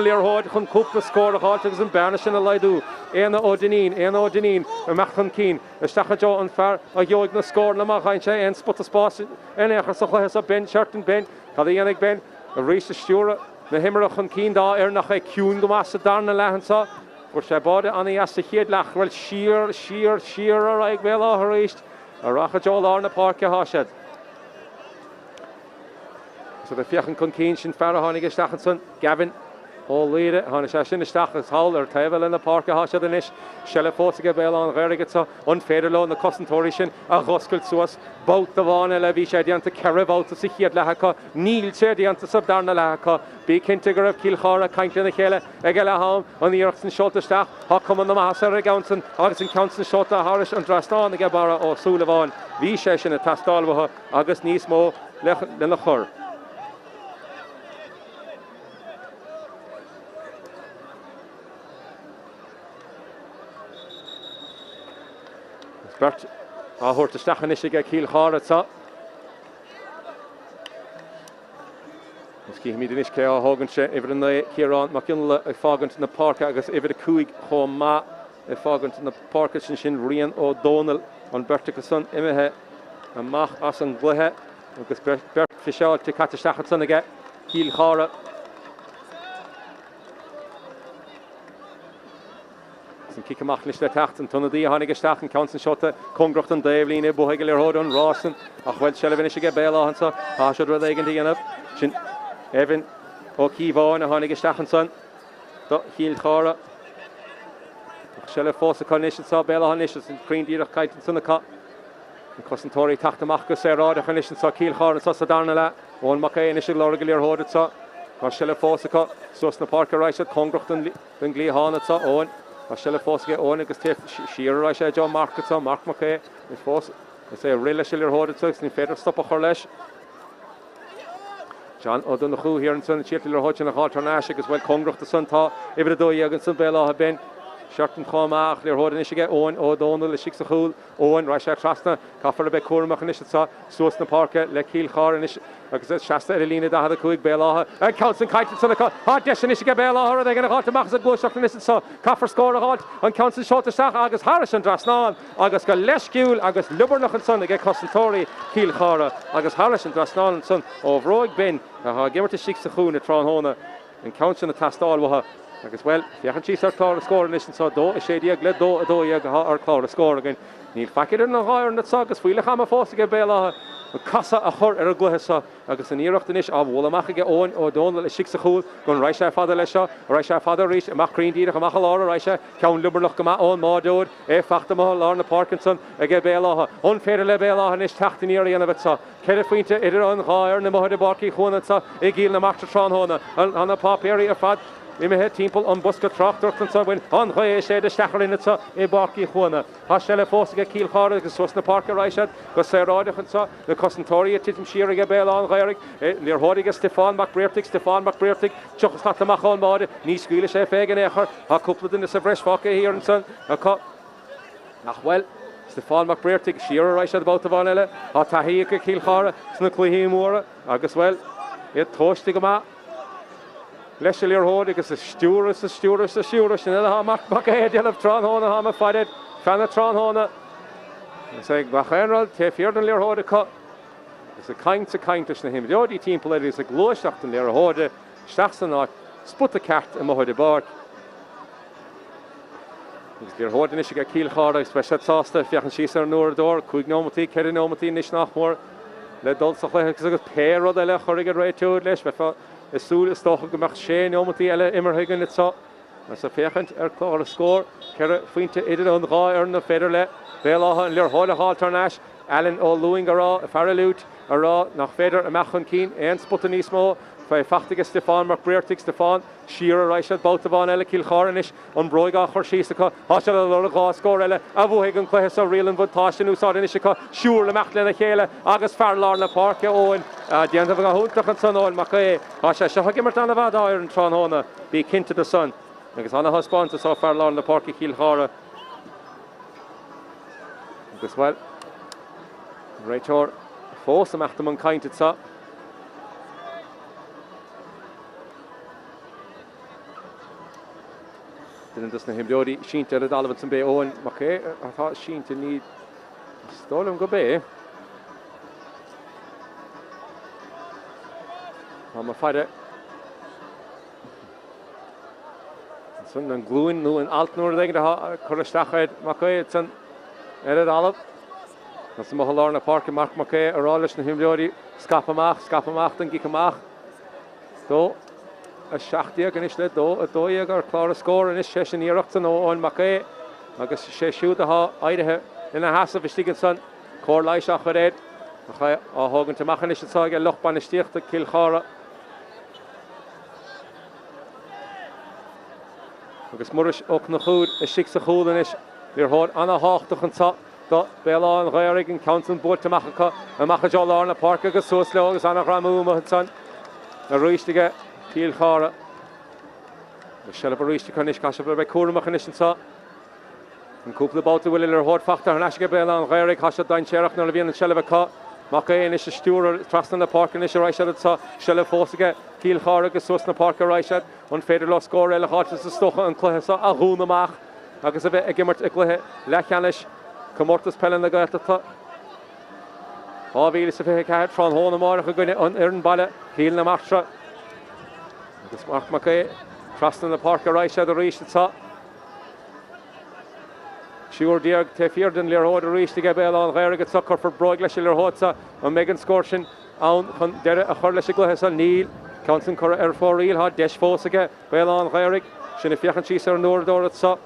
léarthóid chun cúpla scór a háilte agus an bearna sin a leidú éana ó Deneen a mechan cín isteach jo an fear a gheoig na scór na maichain sé an spot a spás in éachar sa chluthas a ben seart an ben cad dhéananig ben a rís a stúra na himmarach an cín dá ar nach é ciún go más a darna lehan sa Voor sé báde an as a chéad lech bhfuil siar ar ag Béal Átha réist a racha jo lár na Páirc a háisiad. So the fiachan chun cín sin fear a tháinig isteach san Gavin ó líide tháinig sé sin isteach as hall ar taobh in na Páirc a háisiad inis se le fósaige Béal Átha réirigid sa an féidir le na cosantóirí sin a ghoscailt suas bót a bhána le bhí sé dianta ceirh bóta sa chiad lethecha níl sé dianta sa darna lethecha bí cinnte go raibh Cill Chartha caiinte na chéile ag eile hám an íocht san seolta isteach há cuman na maithas ar a gaunsan agus an count san seolta a tháiris an drastáin ag bara ó súla bháin bhí sé sin na tastáilmhatha agus níos mó le na chur. Bert a thuirta stachan is ag Cill Chartha sa. Cí mí is cé á hágann sé ifir an chéarán mac le ag fágant na Páirc agus ifir a cúig chomá ag fágant na Páirc sin rion ó Dónal an Berta san imithe amach as an gluthe agus Bert fiseáil te caite stachan san aige Cill Chartha. Kickamach nis le techt an tunna dí hánig isteach an councin seota Comgrocht an Davline buhaige léarthóid an rásan a chfuil se vinne sé Béal Átha tá siad rud éigen dhéanamh sin Evan ó Cíháin a tháinig isteach san do Cill Chartha. Se le fós a conis sa Béal Átha is an críndíach caiitin sanna cá. An cosantóirí taachtamach go sé ráid a conis sa Cill Chartha sa darna le ón Mac is leir go líor hóid sa. Mar se le fós a sus na Páirc ráise congracht den glíhána sa ón. Mar se le fós go ón agus te siar ráise John Martra sa Marc Mac is fós is é riile se líor hóid sa ní féidir stop a chur leis. John ó dún na chuú hir an san tíirtí le hóid na Tráchtaire agus bhfuil congracht a santá ibre a dó agus san Béal Átha ben. Seartan Comach, Líor Hóid isige Owen ó Donal le Six a Chúl, Owen Ráis Trasna, Caffar be Cuairmach is sa Suas na Páirce le Cill Chartha is agus Shasta Elína da hada cuig Béal Átha. Council Kaitin son ha desin is ge Béal Átha they gonna got to mach a glúiseach is sa Caffar score a halt an Council shot the agus Harrison Drasnán agus go lesciúil agus Lubarnach an son ge Cosantóirí Cill Chartha agus Harrison Drasnán son ó Bhróig Ben ha gimmert Six a Chúl na Tránhóna an Council na Tastáil wa agus well, fiachan sí ar clár a scór is sa dó a sé díag le dó a dóag ar clár a scór again. Níl facidir na háir na agus fuile chama fósa ge Béal Átha casa a chur ar a gluthe sa agus an íireachtain is a bhlamach ge Owen ó Donal le Six a Chúl gon Ráis fada lei seo, Ráis fada rís amach críndíach amach lára Ráis ceann Lubarnach go má ón mádóid é fachta má lá na Parkinson a ge Béal Átha. Ón féidir le Béal Átha is teachtaíar ana bit sa. Ceir faointe idir an háir na mothide barcaí Chuana sa i gíl na Martra Tránhóna an na pápéirí ar fad. I me het timpel an buske Tráchtaire an sa win an chué sé de stachar in sa e barcaí Chuana. Ha se le fós ge Cill Chartha agus sus na Páirc ráise go sé ráideach an sa na cosantóirí titim siar ge Béal Átha Ghaorthaidh Líor Hóidig Stefán Mac tuchas hat amach an máide ní scuile sé fégan éair ha cúpla in sa bhreis fáca hir an san nach well Stefán Mac siar ráise about a bhain eile ha taí go Cill Chartha sna Cluiche móra agus well é tóiste go má leis Líor Hóidig agus a stúras sin ha Marc Mac dealah Tránhóna ha fadid fanna Tránhóna sé gachéanráil te fiar an Líor Hóidig is a kaintas na him deodí timppla is a glóisteach an Líor Hóidig steachsan ná sput a ceart a mothide barc. Agus Líor Hóidig is ge Cill Chartha ag speisiad sásta fiachan síos ar nuair dór chuig nómatí ceir nómatí níos nachmór le dulsa chléthe agus péad eile churig a réitiúd leis is súil is tócha go meach sé nómatí eile immerthagan le sa mar sa féchant ar clár a scór ceir faointe idir an gá ar na féidir le Béal Átha an Líor Hóidig Tráchtaire Alan ó Luing ará a faralút ará nach féidir a mechan cín éon spota níos mó fé fachtaige Stefán Mac Stefán siar a ráise bouta bháin eile Cill Chartha is an bróigá chur síosa há se le gá scór eile a bhuaigh an chluithe sa rialan bhtáiste úsáid is siúr le meach lena chéile agus fearlár na Páirce Óin déanamh go húntaach an san Óin Mac há sé seo gimmart anna bhd áir an Tránhóna bí cinnte de san agus anna thospáinte sa fearlár na Páirce Cill Chartha agus well réiteoir fós amachtam an cainte sa Dyn dus na himbeori sínte ar a dalfad san bé Owen Mac atá sínte ní stólam go bé má fada san an glúin nó an altnúir ag chuiristeachid Mac san ar a dalfad nas mo lár na Páirce Marc Mac ará leis na himbeori scapamach an gicamach dó a seachtaíag an is le dó a dóíag ar clár a scór an is sé sin íireachta nó Óin Mac agus sé siúd a áirithe ina hasamh istígan san cór leiseach a réad a thugann teachchan is sa ge lochban istíochta Cill Chartha agus muris och na chúd a Six a Chúl an is Líor Hóidig anna háchtach an sa do Béal Átha Ghaorthaidh an Council Bórt teachcha amach jo lár na Páirce agus suas le agus anna ramúma san na ruistige Cill Chartha se le ruiste chunis cai be cuairmach is sa an cúpla báta bhfuil Líor Hóidig fachtar an eisce Béal Átha Ghaorthaidh cai dain séireach nar a bhíon an seileh Mac is a stúr trasna na Páirce is ráise sa se le fósaige Cill Chartha agus suas na Páirce ráise an féidir le scór eile háte sa stocha an cluthe sa a dhúnamach agus a bheith ag gimmart a gluthe le Ceannais Comórtas Peile na Gaeltachta ábhíle sa fé cead Tránhóna marach a gine an ar an baile Cill na Martra agus Marc Mac trasna na Páirce ráise a ríiste sa siúr diaag te fiar den Líor Hóidig ríiste ge Béal Átha Ghaorthaidh chur for broig leis Líor Hóidig sa an megan scór sin ann chun deire a chur leis a gluthe sa níl Counson cur for real hard desh fósaige Béal Átha sinna fiachan síos nuair sa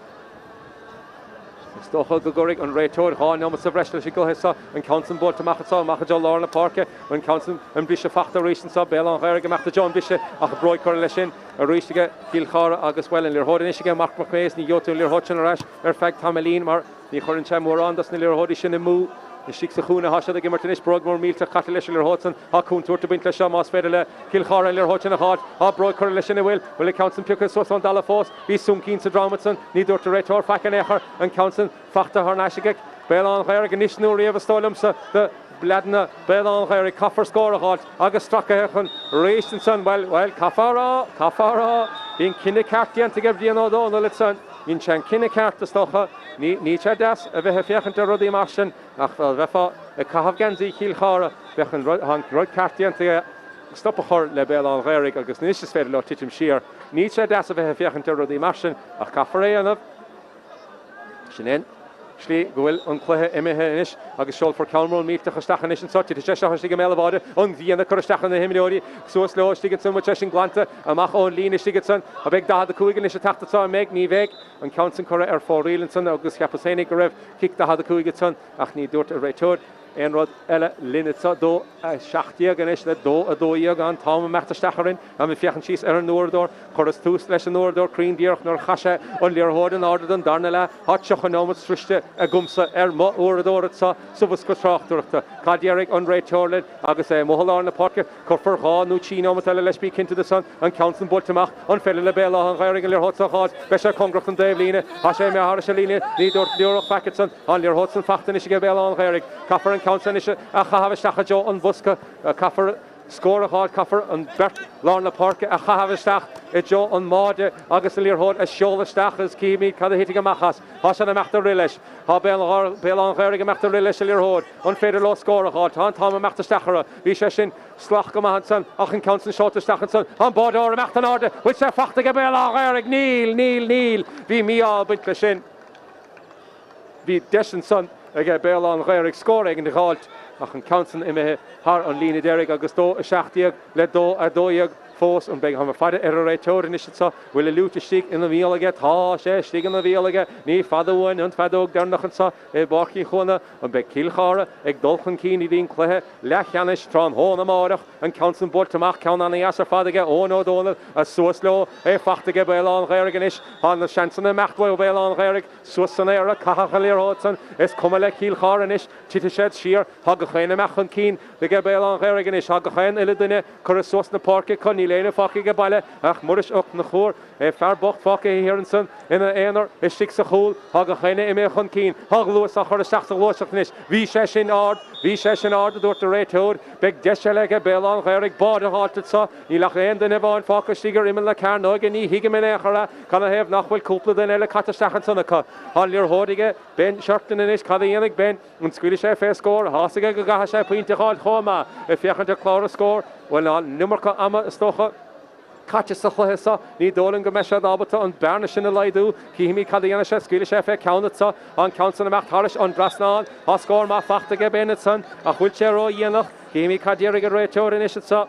Stocha go gorig an réitóir há nó sa bhreistal si gohesa an Counson bólt amachcha machcha lá na Páirce an Counson an brise fachta rééis sa Béal Átha amachta John bise ach broid cur lei sin a réistige Cill Chartha agus well in lirhodin isige Marc Macmés ní yotu lirhodin ras fecht hamelín mar ní churin sem mór das na lirhodi sin na mú na six a Chuana hasha the Martinis Brogmore Milta Catalysh Hudson, Hakun Tour to Bintla Shamas Fedele, Cill Chartha Hudson a hot, Brog Correlation a will Counson Pucas Soson Dalafos, be soon keen to Dramatson, need to Retor Facanecher, and Counson Fachta Harnashigek, Béal Átha and Nishnuri of a Stolumsa, the Bladna, Béal Átha, Coffer score a hot, August Strackerchen, Raistinson, well, Kafara, being Kinnicartian to give the Anodon, let's son. In Chan Kinnicart the Stocha, Nietzsche das, a bhFear to Ruddy Martian, Achel Vefa, a Cahavganzi, Cill Chartha, Bechan Rod Cartian to stop a hor le Béal Átha, agus Nishis Fedelo Titim Shear, Nietzsche das, a bhFear to Ruddy Martian, a Cafarean of Shinen. Slí gohfuil an cluthe imethe inis agus seol for Calmroll míte chustachan is an sorti te seach stig melvade an vína chustachan na himniori so slow stiget some cheshin glanta amach on líne stiget son a beg da the kuigen is tachta sa meg ní veg an Counson cura for reelinson agus capacenic rev kick da the kuiget son ach ní dort a retur en rod ella linetsa do a schachtier ganesh le do a doiag an Tom Mac stacharin am fiachan chis an noordor chorus two slash noordor cream bierch nor chasha on leer hoden orden darnela hot chochonomot sriste a gumsa mo oordor sa subus Tráchtaire Cadierig on return agus mohalar na Páirc cofer ha no chino matele let's speak into the sun and Counson Baltimore on felle Béal Átha leer hot sa hot besha congress on Davline hasha me harshaline ní dort leer packetson on leer hot san fachten is Béal Átha Coffer Counson is a chahavistach jo on Buska Coffer score a hard Coffer and Bert Lorna Páirc a chahavistach it jo on Made agus leer hot a sholastach is kimi kada hitting a machas hasana machta relish ha Béal Átha machta relish leer hot on feder lo score a hard han Tom Mac stachara vi session slach go hansan ach in Counson shot stachanson on board or machta orde which a fachte Béal Átha Neil vi mi a bit sin vi dessen son again Béal Átha scoring in the halt ach an Counson imethe har an líne Derek agus do a seachtiag le do a doiag fós an beg ha fada réitóir in isitsa will a lúte stig in the víalige tá sé stig in the víalige ní fadahain an fadóg darnachan sa barchi Chuana an beg Cill Chartha ag dulchan cín I dín cluthe lechanis trán hóna márach an Counson Baltimore count an asar fadige óno dónal a suasló fachtige Béal Átha is han na chansan na machtwa Béal Átha suasan era cachalir hotsan is komale Cill Chartha is titished sheer hag chaine mechan cín de Béal Átha is hag chain ile dune cur suas na Páirc conní Lena fucking baile ach murish up na chór fair bocht fucking here and son in a einer is six a hole hag chaine ime chun cín hag luas a chur seach loachnis vi session ard dort the réitóir beg deselege Béal Átha bad a hartet sa í lach end in evan fucking stiger imel la car no ní higemen echara kann a have nachwel couple den ele katastachan sonaka han lir hodige ben shirten in is kadienig ben und Cluiche fair score hasige go gasha pointe hal choma if you can clear score well nummer ka ama stocha catch sa chluhesa ní dólan go meisiad ábata an Berne sin a leidú híimi cadíana sé Cluiche fair counted sa an Counson a macht harish on Brasnal ha score ma fachtige benetson a chulche ro yenach híimi cadierig a réitóir in isitsa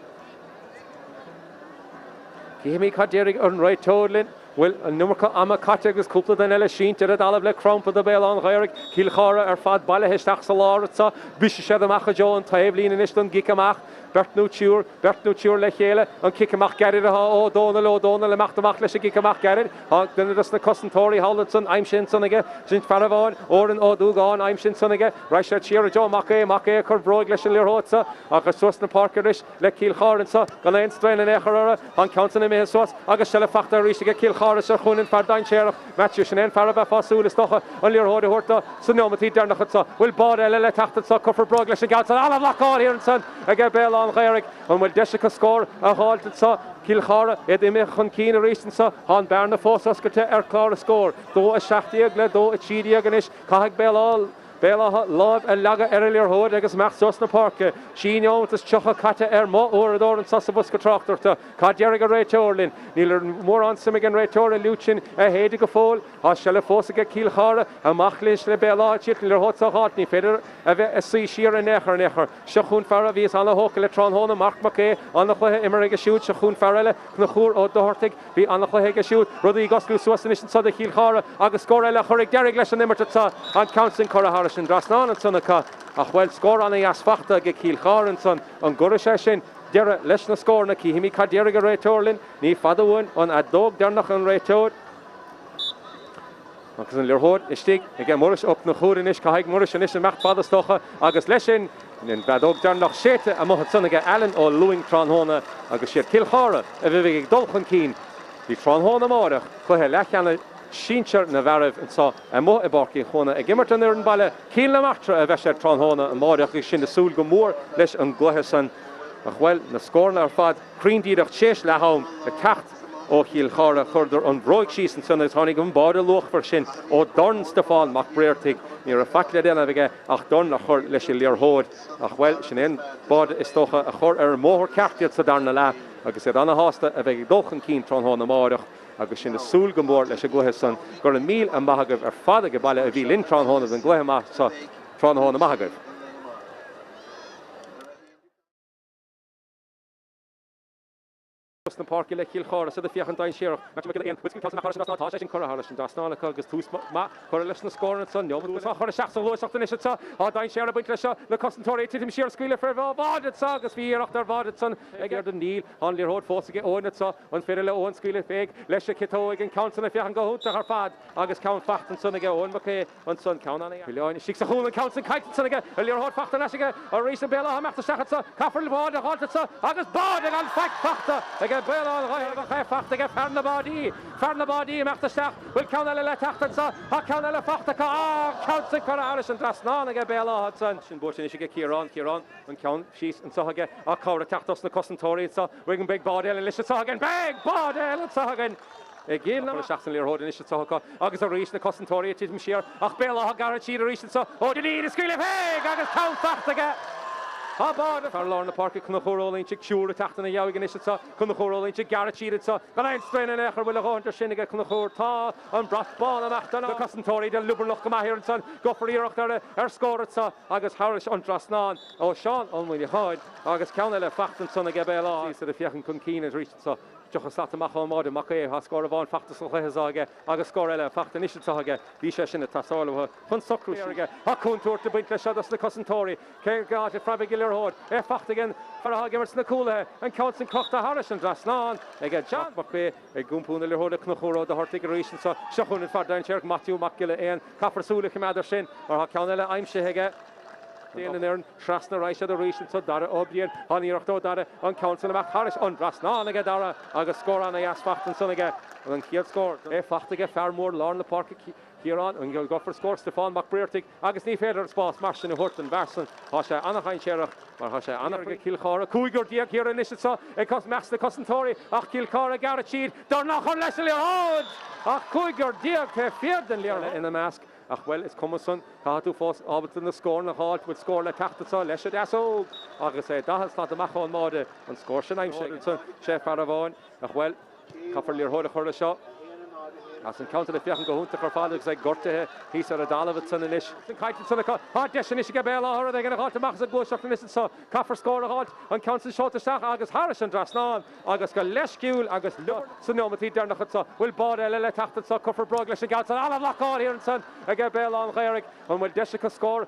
híimi cadierig an réitóirlin well nummer ka ama catch is couple den ele shin ter dalab le crown for the Béal Átha Cill Chartha fad balle hestach salartsa bische sé macha jo an tablin in iston gikamach Bert no tour le chéile an kickamach gerir ha dóna le machtach le gikamach gerir ha den das na Cosentori Halletson I'm sin sonige sin faravan or an dúgáin I'm sin sonige Raisha cheer jo mache cur brog le lir hotsa agus sos na Páirc le Cill Chartha gan ein strain an echara an Counson me sos agus selle fachta risige Cill Chartha se chunin fardain cheach Matthew sin faraba fasúle stocha an lir hode horta so nomatí darnachatsa will bad le tachta sa coffer brog le gat ala lachar here and son again Béal Átha an will desika score a halted sa Cill Chartha ime chun cín a réisten sa han Berne fós oscarte clara score do a seachtiag le do a tídiag an is caig Béal Béal Átha láb a leaga ar hód agus meach sos na Páirc. Sin is tucha caite má óradór an sasa bus go Tráchtaire. Cá dearg a réiteorlinn. Níl mór an simig an réiteor lúchin a héide go fóil. Á se le fósa go Cill Chartha a machlins le Béal Átha níl hotsa hát ní féidir a bheith a Sinsir a nechar. Se chun fear vís anna hóca le tránhóna Marc Mac anna chuthe immer ag siút se chun fearile na chór ó Ghaorthaidh hí anna chuthe ag siút rudaí gosú suasan is an sada Cill Chartha agus scóir churig dearg leis an immerta an counting chora sin drasná an sannacha a chfuil scór anna asfachta go Cill Chartha san an gura sé sin deire leis na scórna cí himí cá dearg a réiteorlinn ní fadahhain an a dóg dearnach an réiteor agus an leorthód istí ag móris op na chórin is caigh móris an is an mecht fadastocha agus leis sin in bheadóg dearnach séte a mocha sannaige Allen ó luing tránhóna agus siad Cill Chartha a bhíh ag dulchan cín hí tránhóna márach chuthe lechanna Sinsir na bharibh an sa a mo a barcí chuna ag immert an an baile Cill na Martra a bheith sé tránhóna an márach ag sin na súl go mór leis an gluthe san a chfuil na scórna ar fad críndíadach séis lethám a cecht ó Cill Chartha chuidir an bhróig síos an sanna tháinig an báda luchfar sin ó Dorn Stefán Mac Breartig ní a facile déna bhige ach Dorn a chur leis i léarthód a chfuil sin in báda is tócha a chur ar móthir ceachtiad sa darna le agus é anna hásta a bheith dulchan cín tránhóna márach agus sin na súl go mór leis a gluthe san gur an míl an maithagah ar fada go baile a bhí linn tránhóna an gluthe má sa tránhóna maithagah. Na Páirc le Cill Chartha sa fiochan dain séireach me go éon wiscin cos na Páirc tá sin chora sin dasnála agus tús má chora leis na scóna san neomú chora seach sa luach in sa á dain séar buint leis na concentóirí tim séar scuile fer bhád sa agus bhíocht ar bhád san ag ar den níl an líorthód fósaige óna sa an féidir le ón scuile féig leis a citóig an count na fiochan gohúnta ar fad agus count fachtan san ige ón mac an san count anna leáin si sa chúna count san caiitan san ige a líorthód fachtan leis ige a rís Béal Átha meachta seachad sa caafar le bhád a háta sa agus bád an fachta Béal Átha fachta go fearna bádí meachta seach bhfuil ceanna le teachtan sa a ceanna le fachta count san chora an drasnána go Béal Átha san sin bú sin is go cíarán an count síos an sahaige a cabhra teachtas na cosantóirí sa bhuiig an big bád eile leis sahagan big bád eile sahagan Géim na seachsan líorthód in is sahacha agus a rís na cosantóirí tíim siar ach Béal Átha garad siad a rís sa ó de líad scuile féig agus count fachta Tá bád ar lá na Páirc chuna chórólín si siúr a teachtain na jaigh is sa chuna chórólín si garad siad sa gan ein strain an echar bhfuil a gáintar sinnig chuna chóirtá an bratbán amachtain na cosantóirí de lubarlach go maithir san gofaríocht ar scórat sa agus háris an drasnán ó Seán an mhuiine cháid agus ceanna le fachtan sanna go Béal Átha sa fiochan chun cín rí sa Jochas sat amach an mád mac ha scór a bháin fachtas go chuthaige agus scór eile fachtan is saige bhí sé sin na tSaoir chun socrú aige a chunúirt a buint le seadas na cosantóirí céir gáit a freibe gilearthód fachtagan fartha gimmert na cúlathe an count san cochta haris an drasnán ag John Mac ag gúmpúna leorthód a cnachóró de Ghaorthaidh rísin sa seachún in fardain seirc Matthew Mac gile éon cafarsúla chimadidir sin ar ceann eile aimsithe Déanaan ar an trasna ráise a rísin sa dara óblion aníochtó dara an council amach Harris an drasnánaige dara agus scór anna asfachtan sannaige an ciad scór fachtaige fearmór lár na Páirc Ciarán an gofar scór Stefán Mac Breartig agus ní féidir spás mar sin a thuirt an bhersan há sé annachchain séireach mar há sé annachcha Cill Chartha cúigur díag hier in is sa ag cos meas na cosantóirí ach Cill Chartha garad siad dar nach chun leis a leorthód ach cúigur díag te féardan leorla ina measc ach well is Comórtas Peile fós ábhalt na scór na háilt bud scór le teachta leis a desóg agus é dahas lá amach an máde an scór sin aimse sé fear a bháin ach well caafar líorthód a chuir seo as an count le fiochan gohúnta chu fád agus ag Ghaorthaidh hís ar a dálamh san inis an caiitin sanna há deis is go Béal Átha ag an háilt amach a glúiseach na sa caafar scór a háilt an count san seolta seach agus Harris an drasnán agus go leisciúil agus san nómatí dearnach sa bhfuil bád eile le teachta sa cofar brog leis a gáil san anna lacháil hir an san ag Béal Átha an bhfuil deise go scór